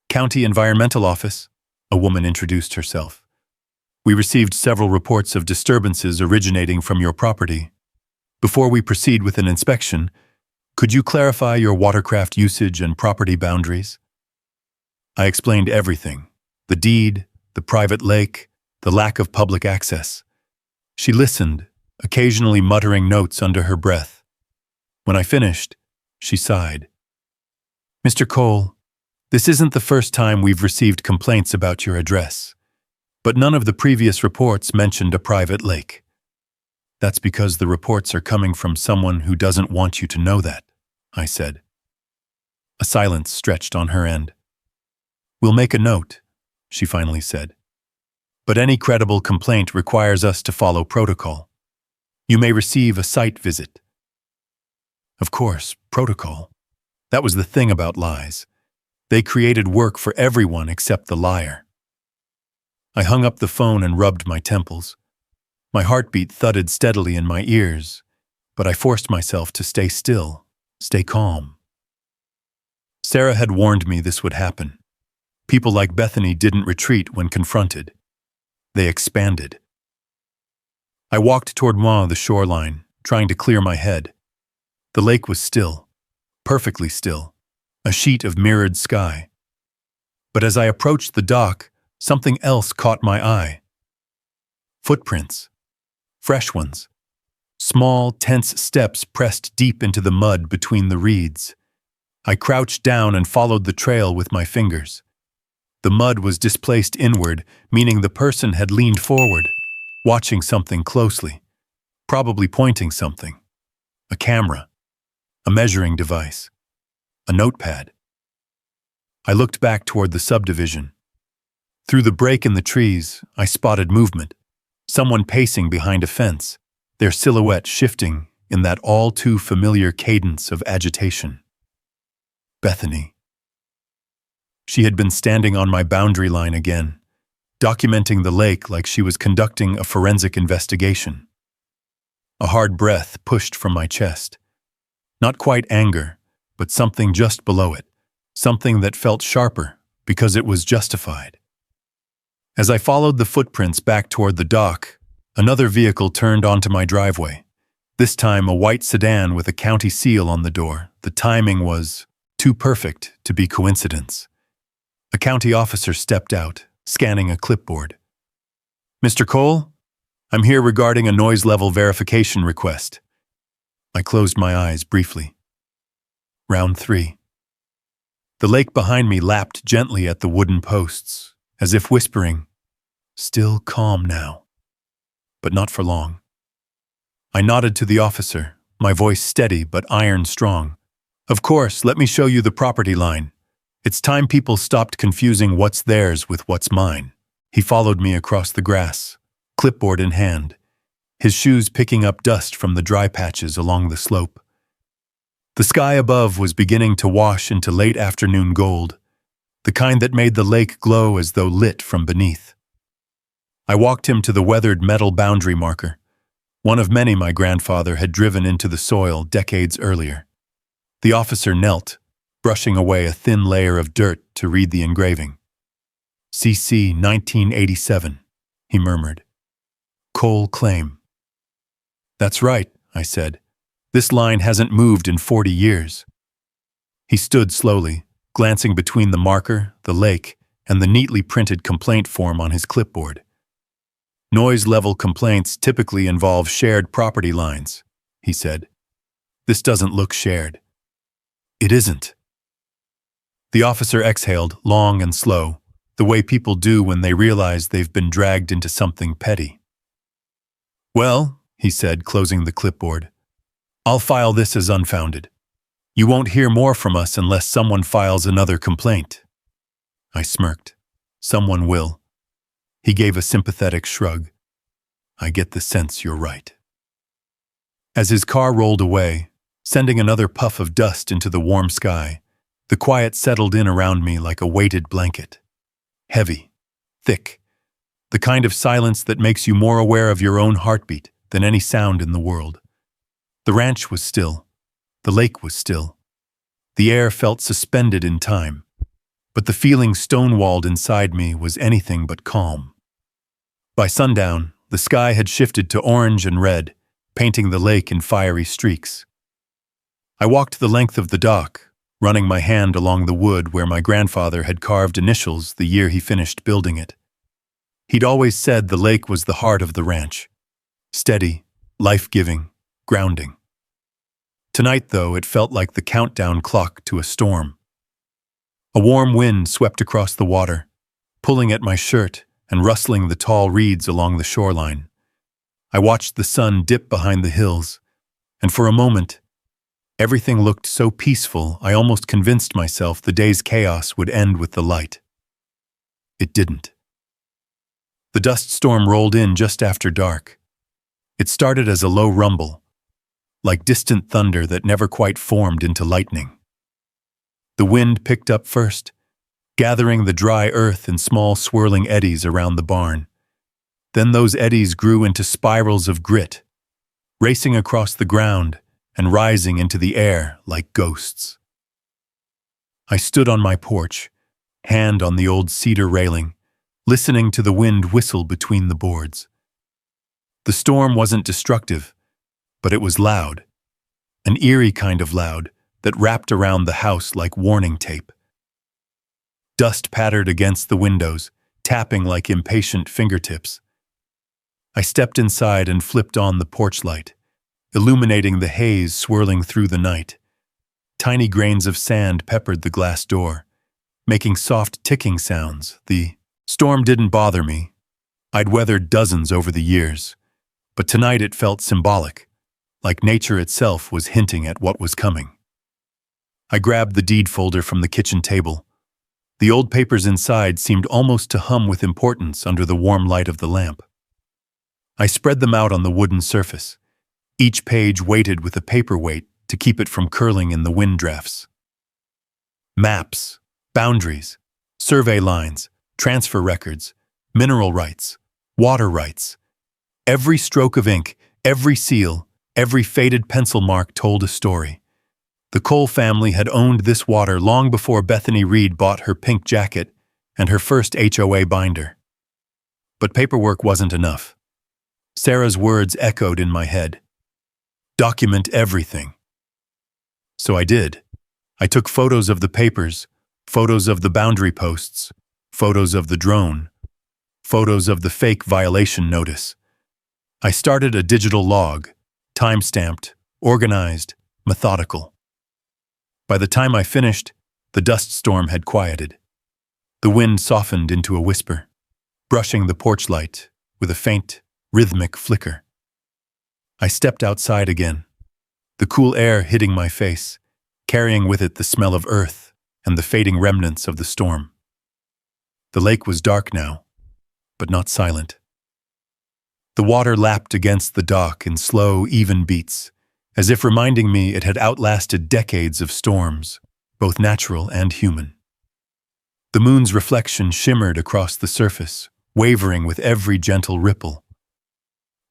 County Environmental Office, a woman introduced herself. We received several reports of disturbances originating from your property. Before we proceed with an inspection, could you clarify your watercraft usage and property boundaries? I explained everything, the deed, the private lake, the lack of public access. She listened, occasionally muttering notes under her breath. When I finished, she sighed. Mr. Cole, this isn't the first time we've received complaints about your address, but none of the previous reports mentioned a private lake. That's because the reports are coming from someone who doesn't want you to know that, I said. A silence stretched on her end. We'll make a note, she finally said. But any credible complaint requires us to follow protocol. You may receive a site visit. Of course, protocol. That was the thing about lies. They created work for everyone except the liar. I hung up the phone and rubbed my temples. My heartbeat thudded steadily in my ears, but I forced myself to stay still, stay calm. Sarah had warned me this would happen. People like Bethany didn't retreat when confronted. They expanded. I walked toward the shoreline, trying to clear my head. The lake was still, perfectly still, a sheet of mirrored sky. But as I approached the dock, something else caught my eye. Footprints. Fresh ones. Small, tense steps pressed deep into the mud between the reeds. I crouched down and followed the trail with my fingers. The mud was displaced inward, meaning the person had leaned forward, watching something closely, probably pointing something. A camera, a measuring device, a notepad. I looked back toward the subdivision. Through the break in the trees, I spotted movement, someone pacing behind a fence, their silhouette shifting in that all-too-familiar cadence of agitation. Bethany. She had been standing on my boundary line again, documenting the lake like she was conducting a forensic investigation. A hard breath pushed from my chest. Not quite anger, but something just below it, something that felt sharper because it was justified. As I followed the footprints back toward the dock, another vehicle turned onto my driveway. This time a white sedan with a county seal on the door. The timing was too perfect to be coincidence. A county officer stepped out, scanning a clipboard. "Mr. Cole, I'm here regarding a noise level verification request." I closed my eyes briefly. Round 3. The lake behind me lapped gently at the wooden posts, as if whispering, "Still calm now." But not for long. I nodded to the officer, my voice steady but iron strong. "Of course, let me show you the property line. It's time people stopped confusing what's theirs with what's mine." He followed me across the grass, clipboard in hand, his shoes picking up dust from the dry patches along the slope. The sky above was beginning to wash into late afternoon gold, the kind that made the lake glow as though lit from beneath. I walked him to the weathered metal boundary marker, one of many my grandfather had driven into the soil decades earlier. The officer knelt, brushing away a thin layer of dirt to read the engraving. "CC 1987, he murmured. "Cole claim." "That's right," I said. "This line hasn't moved in 40 years. He stood slowly, glancing between the marker, the lake, and the neatly printed complaint form on his clipboard. "Noise-level complaints typically involve shared property lines," he said. "This doesn't look shared." "It isn't." The officer exhaled, long and slow, the way people do when they realize they've been dragged into something petty. "Well," he said, closing the clipboard, "I'll file this as unfounded. You won't hear more from us unless someone files another complaint." I smirked. "Someone will." He gave a sympathetic shrug. "I get the sense you're right." As his car rolled away, sending another puff of dust into the warm sky, the quiet settled in around me like a weighted blanket. Heavy, thick, the kind of silence that makes you more aware of your own heartbeat than any sound in the world. The ranch was still. The lake was still. The air felt suspended in time, but the feeling stonewalled inside me was anything but calm. By sundown, the sky had shifted to orange and red, painting the lake in fiery streaks. I walked the length of the dock, running my hand along the wood where my grandfather had carved initials the year he finished building it. He'd always said the lake was the heart of the ranch. Steady, life-giving, grounding. Tonight, though, it felt like the countdown clock to a storm. A warm wind swept across the water, pulling at my shirt and rustling the tall reeds along the shoreline. I watched the sun dip behind the hills, and for a moment, everything looked so peaceful I almost convinced myself the day's chaos would end with the light. It didn't. The dust storm rolled in just after dark. It started as a low rumble, like distant thunder that never quite formed into lightning. The wind picked up first, gathering the dry earth in small swirling eddies around the barn. Then those eddies grew into spirals of grit, racing across the ground and rising into the air like ghosts. I stood on my porch, hand on the old cedar railing, listening to the wind whistle between the boards. The storm wasn't destructive, but it was loud, an eerie kind of loud that wrapped around the house like warning tape. Dust pattered against the windows, tapping like impatient fingertips. I stepped inside and flipped on the porch light, illuminating the haze swirling through the night. Tiny grains of sand peppered the glass door, making soft ticking sounds. The storm didn't bother me. I'd weathered dozens over the years, but tonight it felt symbolic, like nature itself was hinting at what was coming. I grabbed the deed folder from the kitchen table. The old papers inside seemed almost to hum with importance under the warm light of the lamp. I spread them out on the wooden surface, each page weighted with a paperweight to keep it from curling in the wind drafts. Maps, boundaries, survey lines, transfer records, mineral rights, water rights. Every stroke of ink, every seal, every faded pencil mark told a story. The Cole family had owned this water long before Bethany Reed bought her pink jacket and her first HOA binder. But paperwork wasn't enough. Sarah's words echoed in my head. Document everything. So I did. I took photos of the papers, photos of the boundary posts, photos of the drone, photos of the fake violation notice. I started a digital log, time-stamped, organized, methodical. By the time I finished, the dust storm had quieted. The wind softened into a whisper, brushing the porch light with a faint, rhythmic flicker. I stepped outside again, the cool air hitting my face, carrying with it the smell of earth and the fading remnants of the storm. The lake was dark now, but not silent. The water lapped against the dock in slow, even beats, as if reminding me it had outlasted decades of storms, both natural and human. The moon's reflection shimmered across the surface, wavering with every gentle ripple.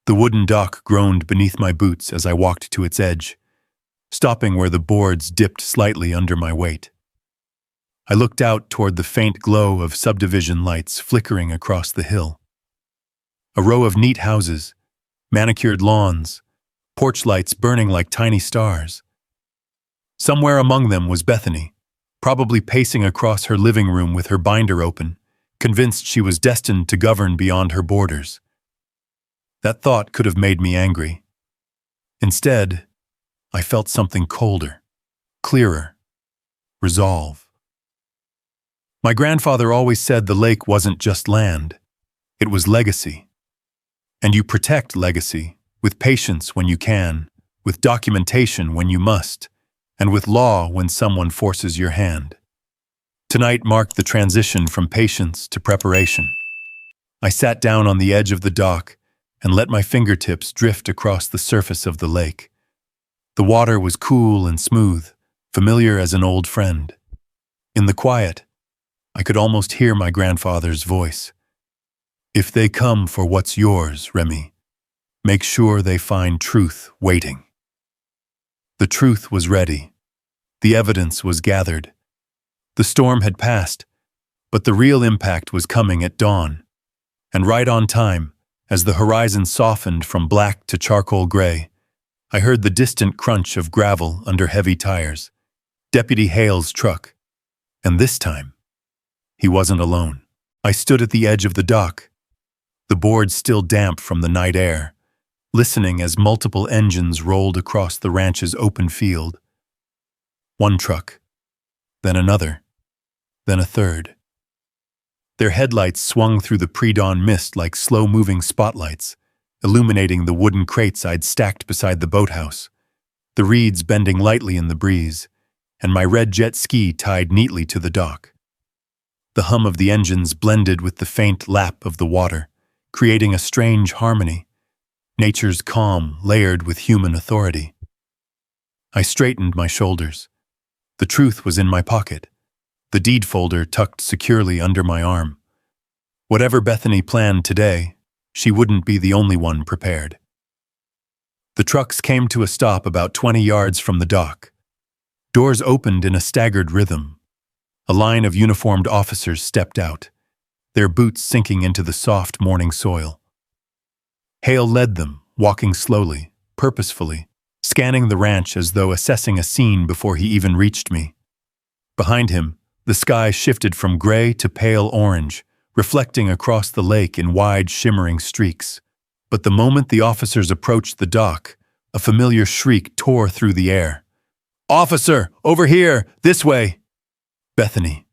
The wooden dock groaned beneath my boots as I walked to its edge, stopping where the boards dipped slightly under my weight. I looked out toward the faint glow of subdivision lights flickering across the hill. A row of neat houses, manicured lawns, porch lights burning like tiny stars. Somewhere among them was Bethany, probably pacing across her living room with her binder open, convinced she was destined to govern beyond her borders. That thought could have made me angry. Instead, I felt something colder, clearer, resolve. My grandfather always said the lake wasn't just land, it was legacy. And you protect legacy with patience when you can, with documentation when you must, and with law when someone forces your hand. Tonight marked the transition from patience to preparation. I sat down on the edge of the dock and let my fingertips drift across the surface of the lake. The water was cool and smooth, familiar as an old friend. In the quiet, I could almost hear my grandfather's voice. If they come for what's yours, Remy, make sure they find truth waiting. The truth was ready. The evidence was gathered. The storm had passed, but the real impact was coming at dawn. And right on time, as the horizon softened from black to charcoal gray, I heard the distant crunch of gravel under heavy tires, Deputy Hale's truck. And this time, he wasn't alone. I stood at the edge of the dock, the boards still damp from the night air, listening as multiple engines rolled across the ranch's open field. One truck, then another, then a third. Their headlights swung through the pre-dawn mist like slow-moving spotlights, illuminating the wooden crates I'd stacked beside the boathouse, the reeds bending lightly in the breeze, and my red jet ski tied neatly to the dock. The hum of the engines blended with the faint lap of the water, creating a strange harmony, nature's calm layered with human authority. I straightened my shoulders. The truth was in my pocket, the deed folder tucked securely under my arm. Whatever Bethany planned today, she wouldn't be the only one prepared. The trucks came to a stop about 20 yards from the dock. Doors opened in a staggered rhythm. A line of uniformed officers stepped out, their boots sinking into the soft morning soil. Hale led them, walking slowly, purposefully, scanning the ranch as though assessing a scene before he even reached me. Behind him, the sky shifted from gray to pale orange, reflecting across the lake in wide, shimmering streaks. But the moment the officers approached the dock, a familiar shriek tore through the air. "Officer, over here, this way!" Bethany.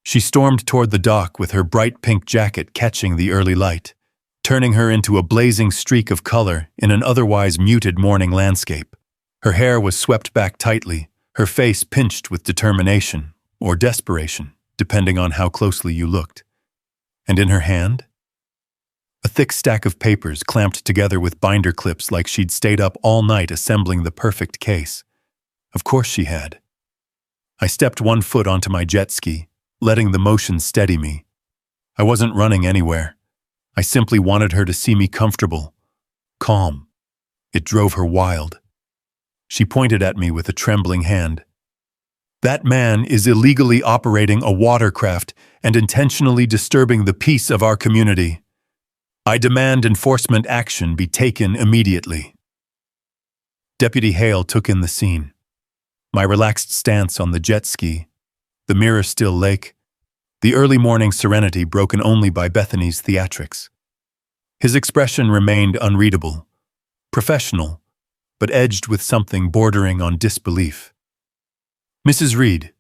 She stormed toward the dock with her bright pink jacket catching the early light, turning her into a blazing streak of color in an otherwise muted morning landscape. Her hair was swept back tightly, her face pinched with determination, or desperation, depending on how closely you looked. And in her hand? A thick stack of papers clamped together with binder clips like she'd stayed up all night assembling the perfect case. Of course she had. I stepped one foot onto my jet ski, letting the motion steady me. I wasn't running anywhere. I simply wanted her to see me comfortable, calm. It drove her wild. She pointed at me with a trembling hand. "That man is illegally operating a watercraft and intentionally disturbing the peace of our community. I demand enforcement action be taken immediately." Deputy Hale took in the scene. My relaxed stance on the jet ski, the mirror-still lake, the early morning serenity broken only by Bethany's theatrics. His expression remained unreadable, professional, but edged with something bordering on disbelief. "Mrs. Reed,"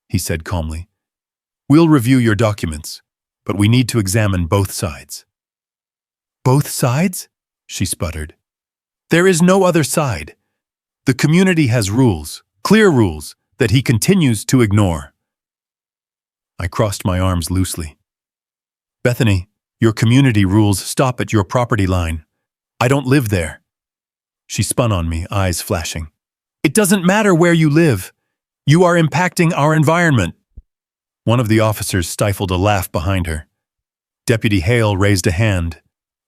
he said calmly, "we'll review your documents, but we need to examine both sides." "Both sides?" she sputtered. "There is no other side. The community has rules, clear rules, that he continues to ignore." I crossed my arms loosely. "Bethany, your community rules stop at your property line. I don't live there." She spun on me, eyes flashing. "It doesn't matter where you live. You are impacting our environment." One of the officers stifled a laugh behind her. Deputy Hale raised a hand,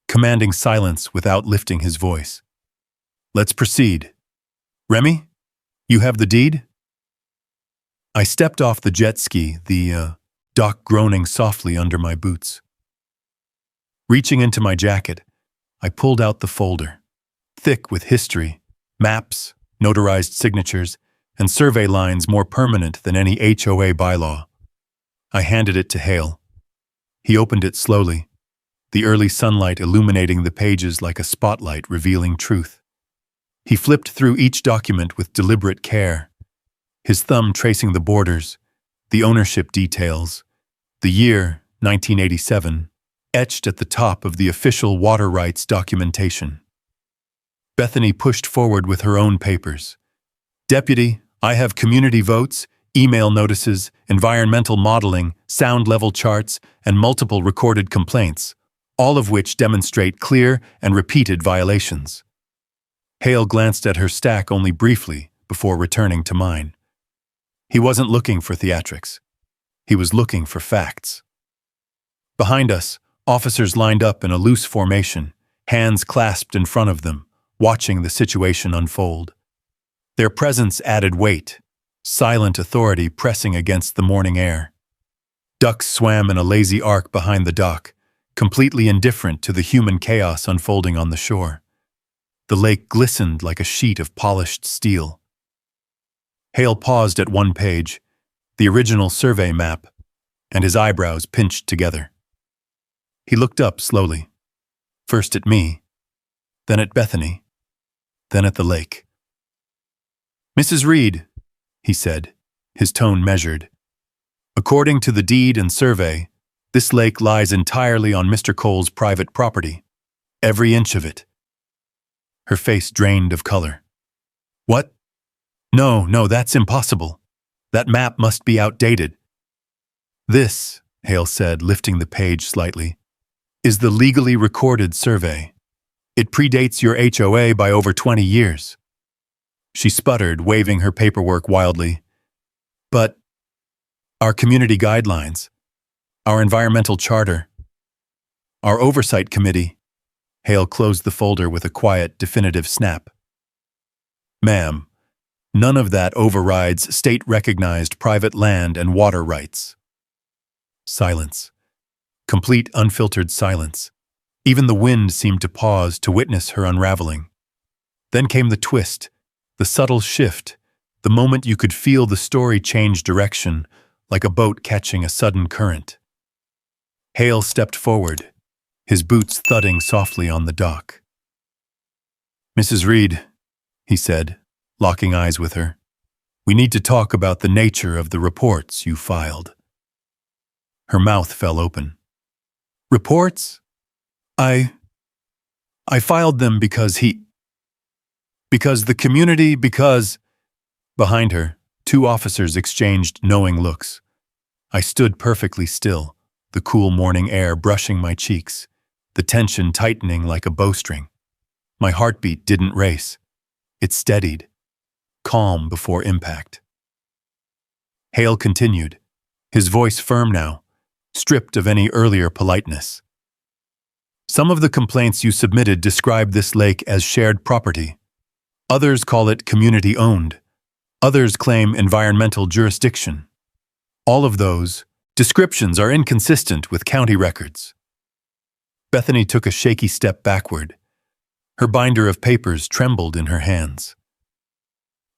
commanding silence without lifting his voice. "Let's proceed. Remy, you have the deed?" I stepped off the jet ski, the dock groaning softly under my boots. Reaching into my jacket, I pulled out the folder, thick with history, maps, notarized signatures, and survey lines more permanent than any HOA bylaw. I handed it to Hale. He opened it slowly, the early sunlight illuminating the pages like a spotlight revealing truth. He flipped through each document with deliberate care, his thumb tracing the borders, the ownership details, the year, 1987, etched at the top of the official water rights documentation. Bethany pushed forward with her own papers. "Deputy, I have community votes, email notices, environmental modeling, sound level charts, and multiple recorded complaints, all of which demonstrate clear and repeated violations." Hale glanced at her stack only briefly before returning to mine. He wasn't looking for theatrics. He was looking for facts. Behind us, officers lined up in a loose formation, hands clasped in front of them, watching the situation unfold. Their presence added weight, silent authority pressing against the morning air. Ducks swam in a lazy arc behind the dock, completely indifferent to the human chaos unfolding on the shore. The lake glistened like a sheet of polished steel. Hale paused at one page, the original survey map, and his eyebrows pinched together. He looked up slowly, first at me, then at Bethany, then at the lake. "Mrs. Reed," he said, his tone measured, "according to the deed and survey, this lake lies entirely on Mr. Cole's private property, every inch of it." Her face drained of color. "What? No, that's impossible. That map must be outdated." "This," Hale said, lifting the page slightly, "is the legally recorded survey. It predates your HOA by over 20 years. She sputtered, waving her paperwork wildly. But our community guidelines, our environmental charter, our oversight committee. Hale closed the folder with a quiet, definitive snap. Ma'am, none of that overrides state-recognized private land and water rights. Silence. Complete, unfiltered silence. Even the wind seemed to pause to witness her unraveling. Then came the twist, the subtle shift, the moment you could feel the story change direction, like a boat catching a sudden current. Hale stepped forward, his boots thudding softly on the dock. Mrs. Reed, he said, locking eyes with her, we need to talk about the nature of the reports you filed. Her mouth fell open. Reports? I filed them because the community, because... Behind her, two officers exchanged knowing looks. I stood perfectly still, the cool morning air brushing my cheeks, the tension tightening like a bowstring. My heartbeat didn't race. It steadied, calm before impact. Hale continued, his voice firm now, stripped of any earlier politeness. Some of the complaints you submitted describe this lake as shared property. Others call it community-owned. Others claim environmental jurisdiction. All of those descriptions are inconsistent with county records. Bethany took a shaky step backward. Her binder of papers trembled in her hands.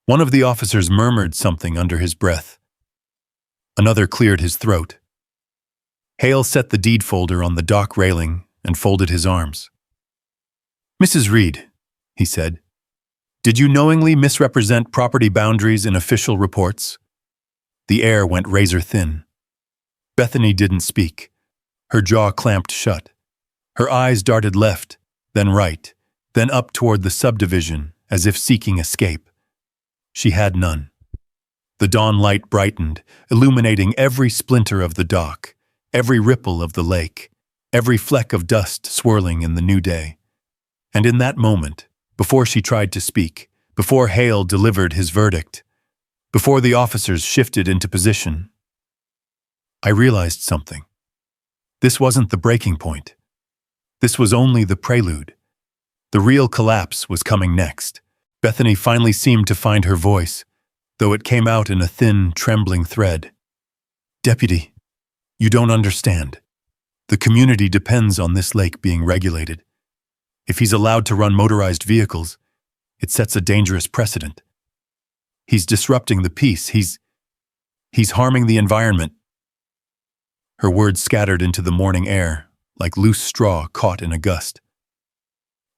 One of the officers murmured something under his breath. Another cleared his throat. Hale set the deed folder on the dock railing and folded his arms. Mrs. Reed, he said, did you knowingly misrepresent property boundaries in official reports? The air went razor thin. Bethany didn't speak. Her jaw clamped shut. Her eyes darted left, then right, then up toward the subdivision, as if seeking escape. She had none. The dawn light brightened, illuminating every splinter of the dock, every ripple of the lake, every fleck of dust swirling in the new day. And in that moment, before she tried to speak, before Hale delivered his verdict, before the officers shifted into position, I realized something. This wasn't the breaking point. This was only the prelude. The real collapse was coming next. Bethany finally seemed to find her voice, though it came out in a thin, trembling thread. Deputy, you don't understand. The community depends on this lake being regulated. If he's allowed to run motorized vehicles, it sets a dangerous precedent. He's disrupting the peace. He's harming the environment. Her words scattered into the morning air, like loose straw caught in a gust.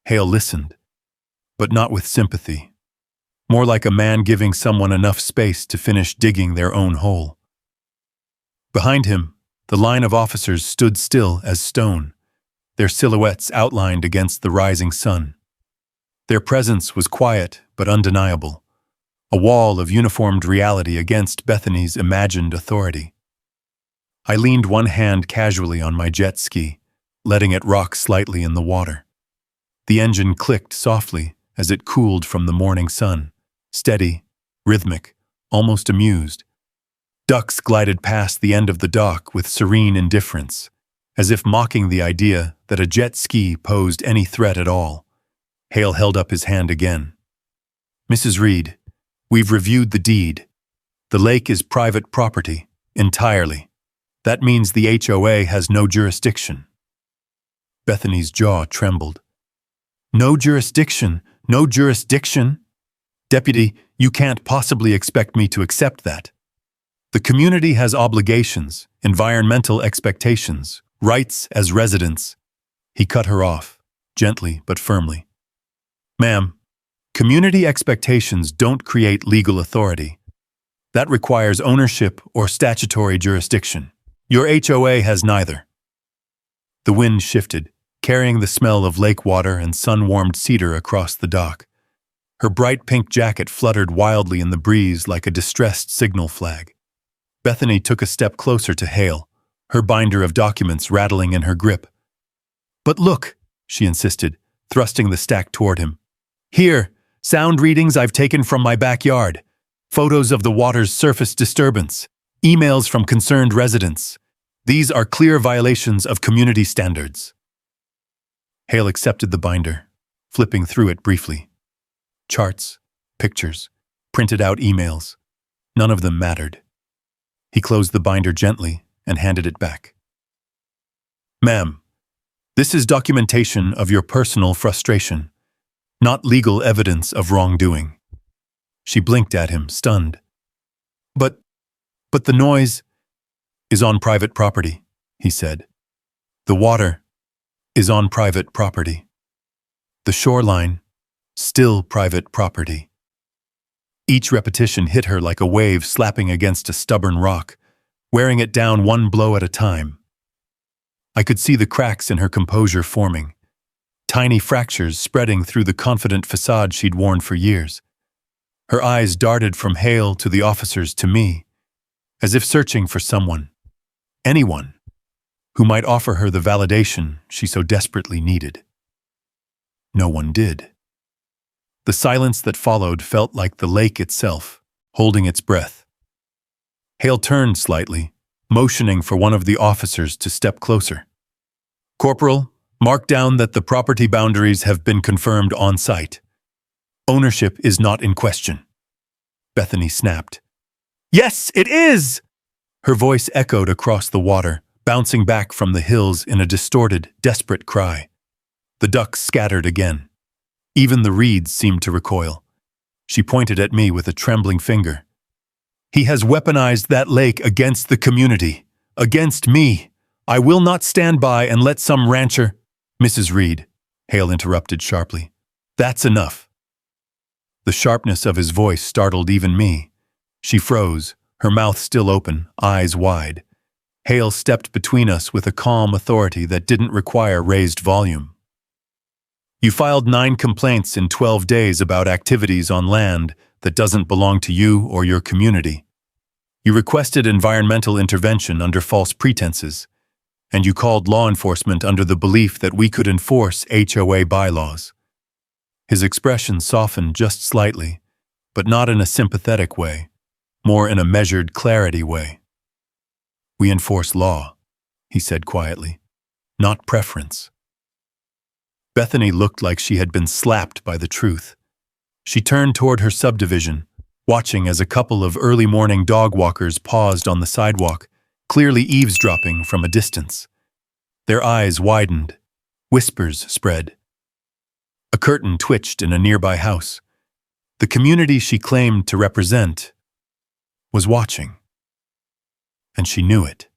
Hale listened, but not with sympathy, more like a man giving someone enough space to finish digging their own hole. Behind him, the line of officers stood still as stone, their silhouettes outlined against the rising sun. Their presence was quiet but undeniable, a wall of uniformed reality against Bethany's imagined authority. I leaned one hand casually on my jet ski, letting it rock slightly in the water. The engine clicked softly as it cooled from the morning sun, steady, rhythmic, almost amused. Ducks glided past the end of the dock with serene indifference, as if mocking the idea that a jet ski posed any threat at all. Hale held up his hand again. Mrs. Reed, we've reviewed the deed. The lake is private property, entirely. That means the HOA has no jurisdiction. Bethany's jaw trembled. No jurisdiction, no jurisdiction? Deputy, you can't possibly expect me to accept that. The community has obligations, environmental expectations, rights as residents. He cut her off, gently but firmly. Ma'am, community expectations don't create legal authority. That requires ownership or statutory jurisdiction. Your HOA has neither. The wind shifted, carrying the smell of lake water and sun-warmed cedar across the dock. Her bright pink jacket fluttered wildly in the breeze like a distressed signal flag. Bethany took a step closer to Hale, her binder of documents rattling in her grip. But look, she insisted, thrusting the stack toward him. Here, sound readings I've taken from my backyard, photos of the water's surface disturbance, emails from concerned residents. These are clear violations of community standards. Hale accepted the binder, flipping through it briefly. Charts, pictures, printed out emails. None of them mattered. He closed the binder gently and handed it back. Ma'am, this is documentation of your personal frustration, not legal evidence of wrongdoing. She blinked at him, stunned. But the noise is on private property, he said. The water is on private property. The shoreline, still private property. Each repetition hit her like a wave slapping against a stubborn rock, wearing it down one blow at a time. I could see the cracks in her composure forming, tiny fractures spreading through the confident facade she'd worn for years. Her eyes darted from Hale to the officers to me, as if searching for someone, anyone, who might offer her the validation she so desperately needed. No one did. The silence that followed felt like the lake itself, holding its breath. Hale turned slightly, motioning for one of the officers to step closer. Corporal, mark down that the property boundaries have been confirmed on site. Ownership is not in question. Bethany snapped. Yes, it is! Her voice echoed across the water, bouncing back from the hills in a distorted, desperate cry. The ducks scattered again. Even the reeds seemed to recoil. She pointed at me with a trembling finger. He has weaponized that lake against the community, against me. I will not stand by and let some rancher— Mrs. Reed, Hale interrupted sharply. That's enough. The sharpness of his voice startled even me. She froze, her mouth still open, eyes wide. Hale stepped between us with a calm authority that didn't require raised volume. You filed 9 complaints in 12 days about activities on land that doesn't belong to you or your community. You requested environmental intervention under false pretenses, and you called law enforcement under the belief that we could enforce HOA bylaws. His expression softened just slightly, but not in a sympathetic way, more in a measured clarity way. We enforce law, he said quietly, not preference. Bethany looked like she had been slapped by the truth. She turned toward her subdivision, watching as a couple of early morning dog walkers paused on the sidewalk, clearly eavesdropping from a distance. Their eyes widened, whispers spread. A curtain twitched in a nearby house. The community she claimed to represent was watching. And she knew it.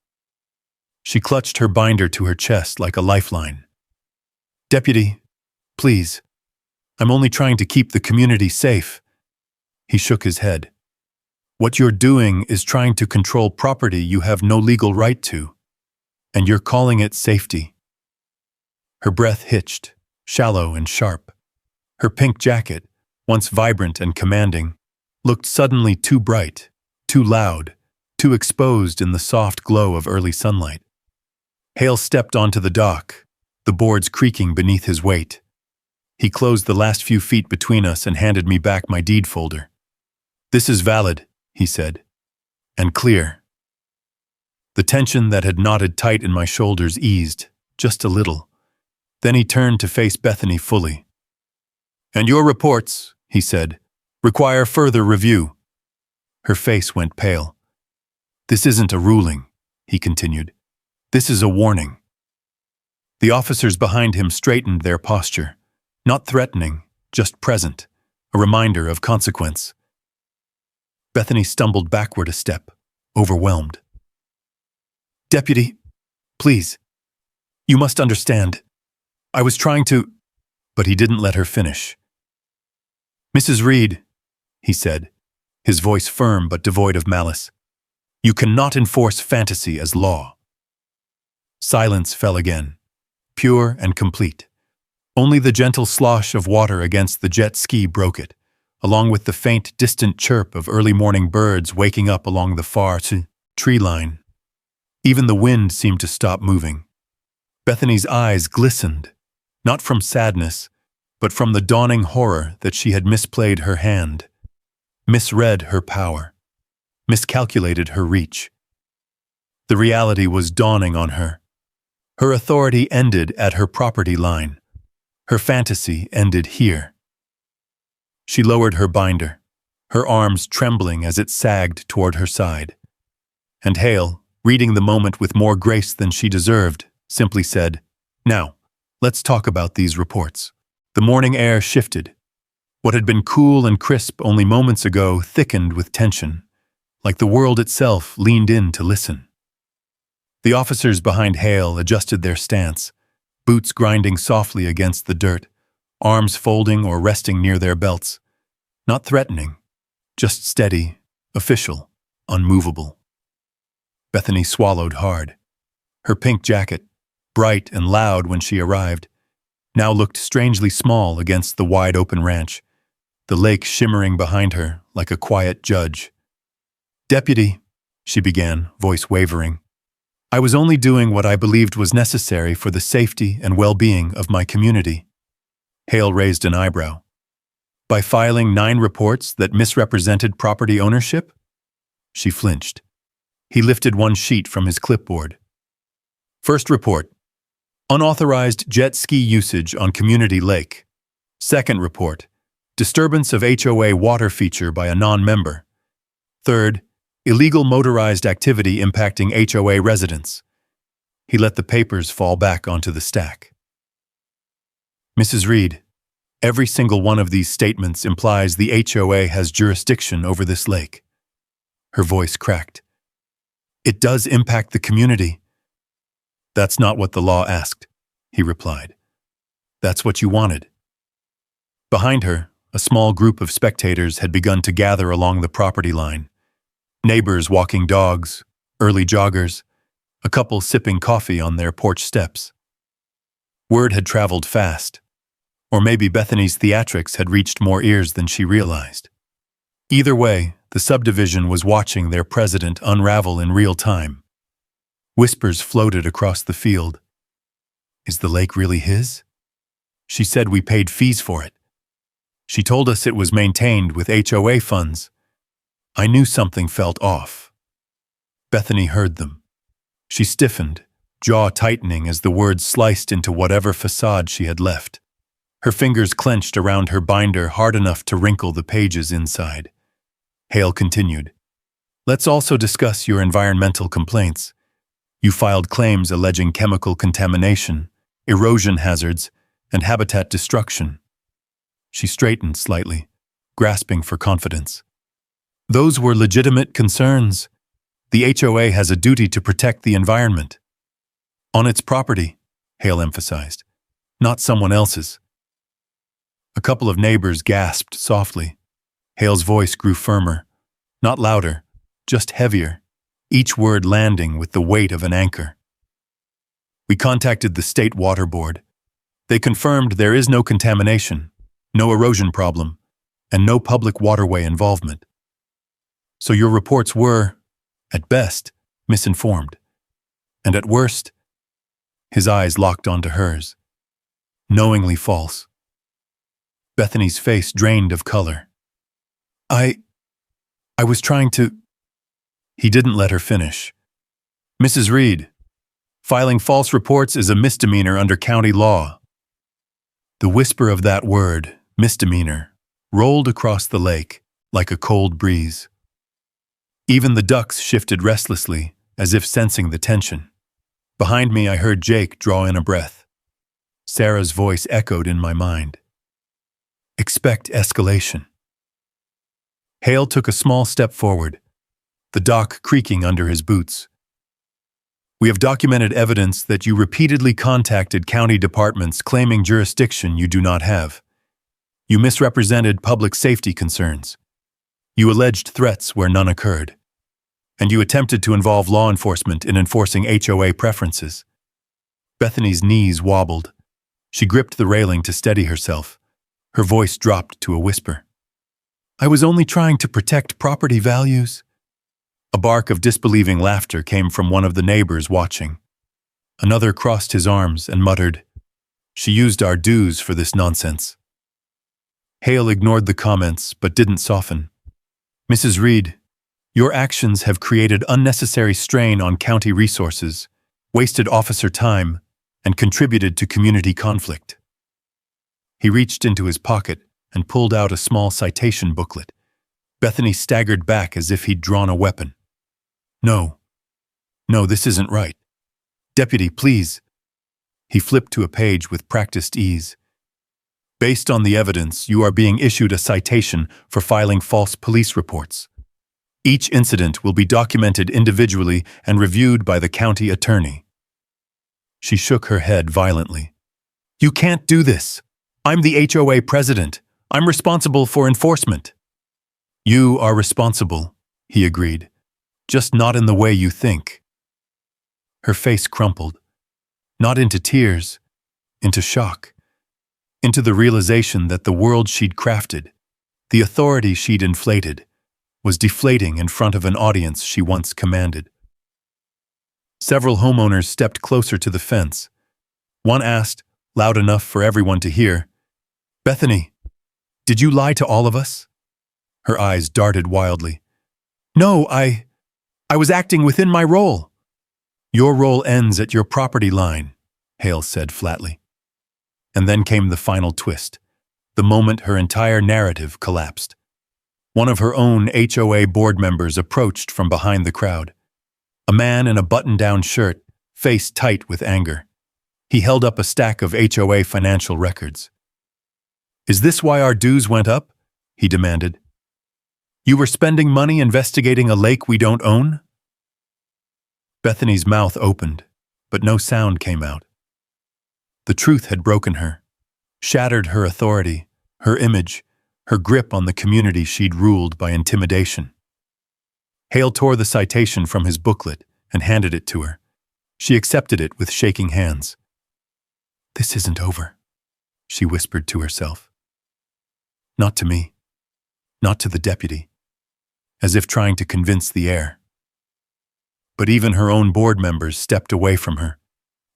She clutched her binder to her chest like a lifeline. Deputy, please. I'm only trying to keep the community safe. He shook his head. What you're doing is trying to control property you have no legal right to, and you're calling it safety. Her breath hitched, shallow and sharp. Her pink jacket, once vibrant and commanding, looked suddenly too bright, too loud, too exposed in the soft glow of early sunlight. Hale stepped onto the dock, the boards creaking beneath his weight. He closed the last few feet between us and handed me back my deed folder. This is valid, he said, and clear. The tension that had knotted tight in my shoulders eased, just a little. Then he turned to face Bethany fully. And your reports, he said, require further review. Her face went pale. This isn't a ruling, he continued. This is a warning. The officers behind him straightened their posture, not threatening, just present, a reminder of consequence. Bethany stumbled backward a step, overwhelmed. Deputy, please, you must understand. I was trying to— But he didn't let her finish. Mrs. Reed, he said, his voice firm but devoid of malice, you cannot enforce fantasy as law. Silence fell again, pure and complete. Only the gentle slosh of water against the jet ski broke it, along with the faint, distant chirp of early morning birds waking up along the far tree line. Even the wind seemed to stop moving. Bethany's eyes glistened, not from sadness, but from the dawning horror that she had misplayed her hand, misread her power, miscalculated her reach. The reality was dawning on her. Her authority ended at her property line. Her fantasy ended here. She lowered her binder, her arms trembling as it sagged toward her side. And Hale, reading the moment with more grace than she deserved, simply said, "Now, let's talk about these reports." The morning air shifted. What had been cool and crisp only moments ago thickened with tension, like the world itself leaned in to listen. The officers behind Hale adjusted their stance, boots grinding softly against the dirt, arms folding or resting near their belts. Not threatening, just steady, official, unmovable. Bethany swallowed hard. Her pink jacket, bright and loud when she arrived, now looked strangely small against the wide-open ranch, the lake shimmering behind her like a quiet judge. "Deputy," she began, voice wavering, "I was only doing what I believed was necessary for the safety and well-being of my community." Hale raised an eyebrow. "By filing 9 reports that misrepresented property ownership?" She flinched. He lifted one sheet from his clipboard. "First report, unauthorized jet ski usage on community lake. Second report, disturbance of HOA water feature by a non-member. Third, illegal motorized activity impacting HOA residents." He let the papers fall back onto the stack. "Mrs. Reed, every single one of these statements implies the HOA has jurisdiction over this lake." Her voice cracked. "It does impact the community." "That's not what the law asked," he replied. "That's what you wanted." Behind her, a small group of spectators had begun to gather along the property line. Neighbors walking dogs, early joggers, a couple sipping coffee on their porch steps. Word had traveled fast, or maybe Bethany's theatrics had reached more ears than she realized. Either way, the subdivision was watching their president unravel in real time. Whispers floated across the field. "Is the lake really his? She said we paid fees for it. She told us it was maintained with HOA funds. I knew something felt off." Bethany heard them. She stiffened, jaw tightening as the words sliced into whatever facade she had left. Her fingers clenched around her binder hard enough to wrinkle the pages inside. Hale continued, "Let's also discuss your environmental complaints. You filed claims alleging chemical contamination, erosion hazards, and habitat destruction." She straightened slightly, grasping for confidence. "Those were legitimate concerns. The HOA has a duty to protect the environment. On its property," Hale emphasized, "not someone else's." A couple of neighbors gasped softly. Hale's voice grew firmer, not louder, just heavier, each word landing with the weight of an anchor. "We contacted the State Water Board. They confirmed there is no contamination, no erosion problem, and no public waterway involvement. So your reports were, at best, misinformed. And at worst," his eyes locked onto hers, "knowingly false." Bethany's face drained of color. I was trying to..." He didn't let her finish. "Mrs. Reed, filing false reports is a misdemeanor under county law." The whisper of that word, misdemeanor, rolled across the lake like a cold breeze. Even the ducks shifted restlessly, as if sensing the tension. Behind me, I heard Jake draw in a breath. Sarah's voice echoed in my mind. "Expect escalation." Hale took a small step forward, the dock creaking under his boots. "We have documented evidence that you repeatedly contacted county departments claiming jurisdiction you do not have. You misrepresented public safety concerns. You alleged threats where none occurred. And you attempted to involve law enforcement in enforcing HOA preferences." Bethany's knees wobbled. She gripped the railing to steady herself. Her voice dropped to a whisper. "I was only trying to protect property values." A bark of disbelieving laughter came from one of the neighbors watching. Another crossed his arms and muttered, "She used our dues for this nonsense." Hale ignored the comments but didn't soften. Mrs. Reed, your actions have created unnecessary strain on county resources, wasted officer time, and contributed to community conflict. He reached into his pocket and pulled out a small citation booklet. Bethany staggered back as if he'd drawn a weapon. No, this isn't right. Deputy, please. He flipped to a page with practiced ease. Based on the evidence, you are being issued a citation for filing false police reports. Each incident will be documented individually and reviewed by the county attorney. She shook her head violently. You can't do this. I'm the HOA president. I'm responsible for enforcement. You are responsible, he agreed, just not in the way you think. Her face crumpled, not into tears, into shock, into the realization that the world she'd crafted, the authority she'd inflated, was deflating in front of an audience she once commanded. Several homeowners stepped closer to the fence. One asked, loud enough for everyone to hear, Bethany, did you lie to all of us? Her eyes darted wildly. No, I was acting within my role. Your role ends at your property line, Hale said flatly. And then came the final twist, the moment her entire narrative collapsed. One of her own HOA board members approached from behind the crowd. A man in a button-down shirt, face tight with anger. He held up a stack of HOA financial records. Is this why our dues went up? He demanded. You were spending money investigating a lake we don't own? Bethany's mouth opened, but no sound came out. The truth had broken her, shattered her authority, her image, her grip on the community she'd ruled by intimidation. Hale tore the citation from his booklet and handed it to her. She accepted it with shaking hands. This isn't over, she whispered to herself. Not to me, not to the deputy, as if trying to convince the air. But even her own board members stepped away from her.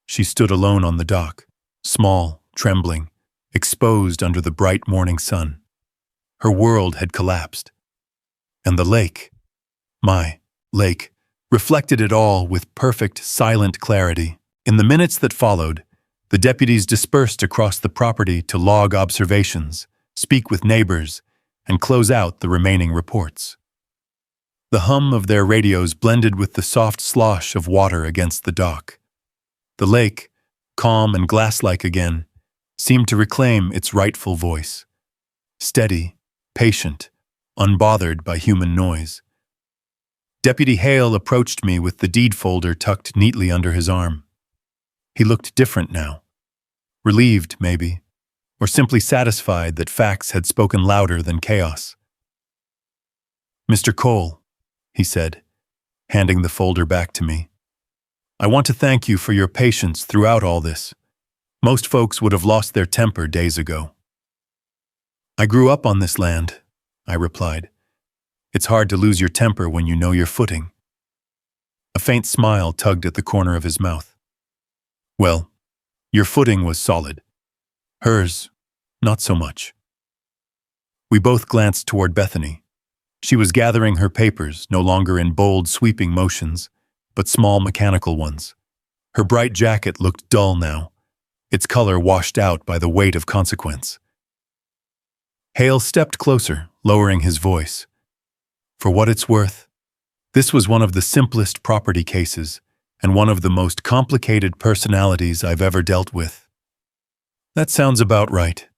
She stood alone on the dock, small, trembling, exposed under the bright morning sun. Her world had collapsed. And the lake, my lake, reflected it all with perfect, silent clarity. In the minutes that followed, the deputies dispersed across the property to log observations, speak with neighbors, and close out the remaining reports. The hum of their radios blended with the soft slosh of water against the dock. The lake, calm and glass-like again, seemed to reclaim its rightful voice. Steady, patient, unbothered by human noise. Deputy Hale approached me with the deed folder tucked neatly under his arm. He looked different now. Relieved, maybe, or simply satisfied that facts had spoken louder than chaos. Mr. Cole, he said, handing the folder back to me. I want to thank you for your patience throughout all this. Most folks would have lost their temper days ago. I grew up on this land, I replied. It's hard to lose your temper when you know your footing. A faint smile tugged at the corner of his mouth. Well, your footing was solid. Hers, not so much. We both glanced toward Bethany. She was gathering her papers, no longer in bold, sweeping motions, but small mechanical ones. Her bright jacket looked dull now, its color washed out by the weight of consequence. Hale stepped closer, lowering his voice. For what it's worth, this was one of the simplest property cases and one of the most complicated personalities I've ever dealt with. That sounds about right.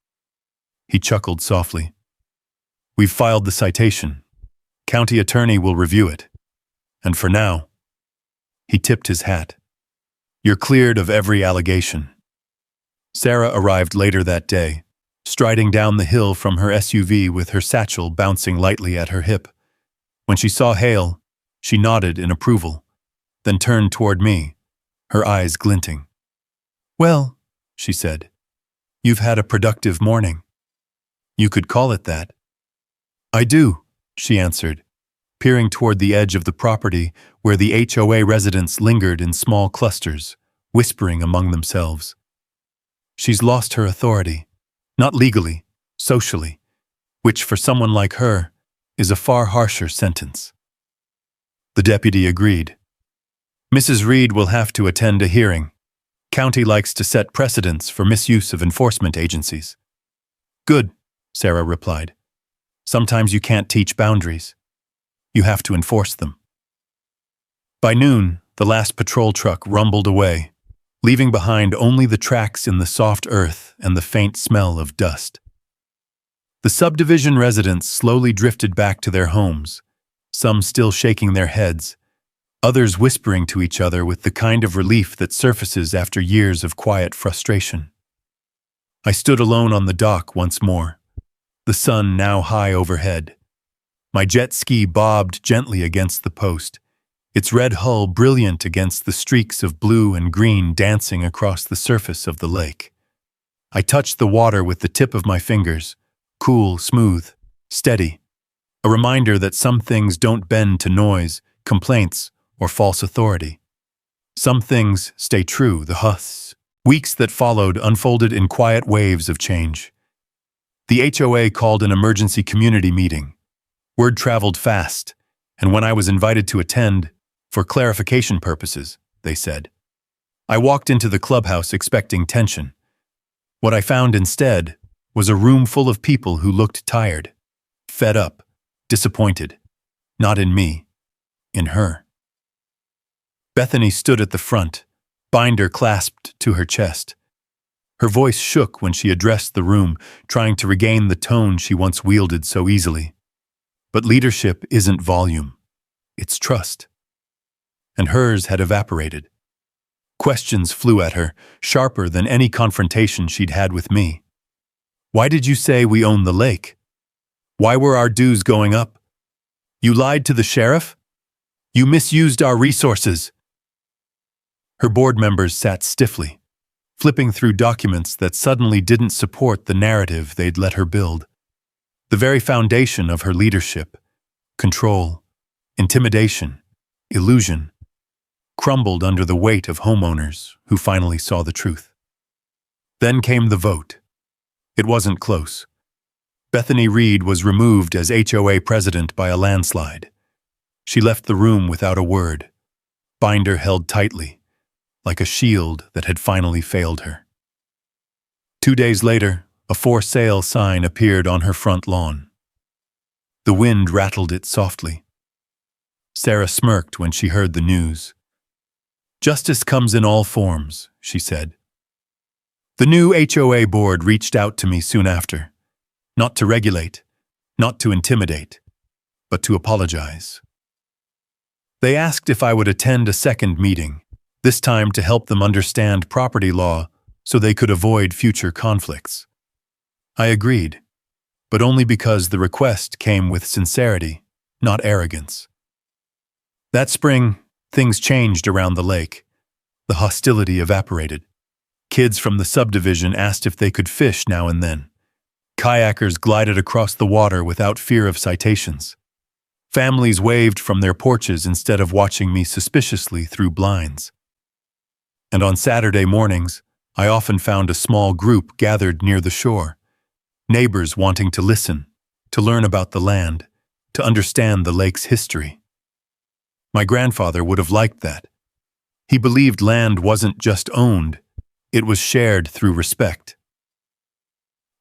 He chuckled softly. We've filed the citation. County attorney will review it. And for now, he tipped his hat. You're cleared of every allegation. Sarah arrived later that day, striding down the hill from her SUV with her satchel bouncing lightly at her hip. When she saw Hale, she nodded in approval, then turned toward me, her eyes glinting. Well, she said, you've had a productive morning. You could call it that. I do, she answered, peering toward the edge of the property where the HOA residents lingered in small clusters, whispering among themselves. She's lost her authority, not legally, socially, which for someone like her is a far harsher sentence. The deputy agreed. Mrs. Reed will have to attend a hearing. County likes to set precedents for misuse of enforcement agencies. Good, Sarah replied. Sometimes you can't teach boundaries. You have to enforce them. By noon, the last patrol truck rumbled away, leaving behind only the tracks in the soft earth and the faint smell of dust. The subdivision residents slowly drifted back to their homes, some still shaking their heads, others whispering to each other with the kind of relief that surfaces after years of quiet frustration. I stood alone on the dock once more, the sun now high overhead. My jet ski bobbed gently against the post, its red hull brilliant against the streaks of blue and green dancing across the surface of the lake. I touched the water with the tip of my fingers, cool, smooth, steady, a reminder that some things don't bend to noise, complaints, or false authority. Some things stay true, the huths. Weeks that followed unfolded in quiet waves of change. The HOA called an emergency community meeting. Word traveled fast, and when I was invited to attend, for clarification purposes, they said. I walked into the clubhouse expecting tension. What I found instead was a room full of people who looked tired, fed up, disappointed. Not in me, in her. Bethany stood at the front, binder clasped to her chest. Her voice shook when she addressed the room, trying to regain the tone she once wielded so easily. But leadership isn't volume, it's trust. And hers had evaporated. Questions flew at her, sharper than any confrontation she'd had with me. Why did you say we own the lake? Why were our dues going up? You lied to the sheriff? You misused our resources. Her board members sat stiffly, flipping through documents that suddenly didn't support the narrative they'd let her build. The very foundation of her leadership, control, intimidation, illusion, crumbled under the weight of homeowners who finally saw the truth. Then came the vote. It wasn't close. Bethany Reed was removed as HOA president by a landslide. She left the room without a word, binder held tightly, like a shield that had finally failed her. 2 days later, a for sale sign appeared on her front lawn. The wind rattled it softly. Sarah smirked when she heard the news. Justice comes in all forms, she said. The new HOA board reached out to me soon after, not to regulate, not to intimidate, but to apologize. They asked if I would attend a second meeting, this time to help them understand property law so they could avoid future conflicts. I agreed, but only because the request came with sincerity, not arrogance. That spring, things changed around the lake. The hostility evaporated. Kids from the subdivision asked if they could fish now and then. Kayakers glided across the water without fear of citations. Families waved from their porches instead of watching me suspiciously through blinds. And on Saturday mornings, I often found a small group gathered near the shore. Neighbors wanting to listen, to learn about the land, to understand the lake's history. My grandfather would have liked that. He believed land wasn't just owned, it was shared through respect.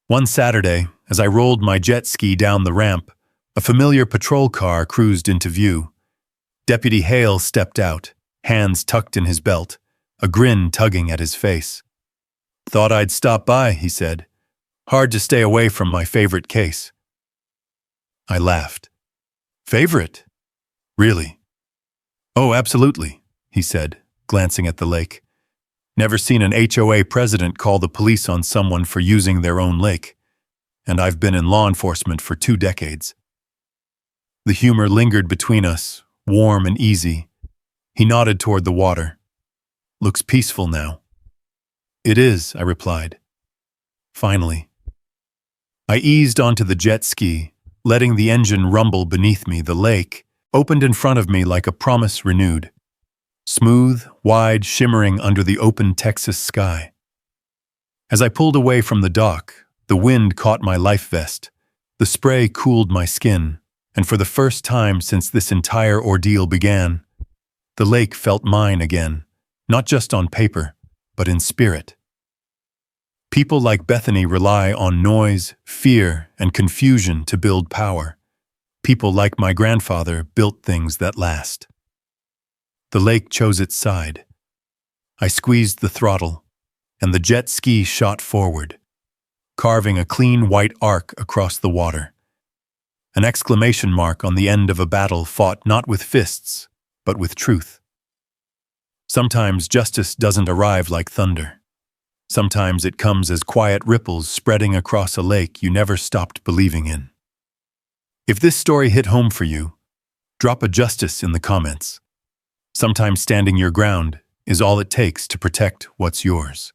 One Saturday, as I rolled my jet ski down the ramp, a familiar patrol car cruised into view. Deputy Hale stepped out, hands tucked in his belt, a grin tugging at his face. Thought I'd stop by, he said. Hard to stay away from my favorite case. I laughed. Favorite? Really? Oh, absolutely, he said, glancing at the lake. Never seen an HOA president call the police on someone for using their own lake, and I've been in law enforcement for 2 decades. The humor lingered between us, warm and easy. He nodded toward the water. Looks peaceful now. It is, I replied. Finally. I eased onto the jet ski, letting the engine rumble beneath me. The lake opened in front of me like a promise renewed. Smooth, wide, shimmering under the open Texas sky. As I pulled away from the dock, the wind caught my life vest. The The spray cooled my skin, and for the first time since this entire ordeal began, the lake felt mine again, not just on paper, but in spirit. People like Bethany rely on noise, fear, and confusion to build power. People like my grandfather built things that last. The lake chose its side. I squeezed the throttle, and the jet ski shot forward, carving a clean white arc across the water. An exclamation mark on the end of a battle fought not with fists, but with truth. Sometimes justice doesn't arrive like thunder. Sometimes it comes as quiet ripples spreading across a lake you never stopped believing in. If this story hit home for you, drop a justice in the comments. Sometimes standing your ground is all it takes to protect what's yours.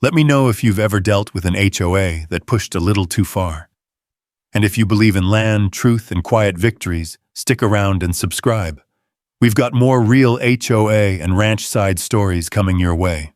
Let me know if you've ever dealt with an HOA that pushed a little too far. And if you believe in land, truth, and quiet victories, stick around and subscribe. We've got more real HOA and ranch side stories coming your way.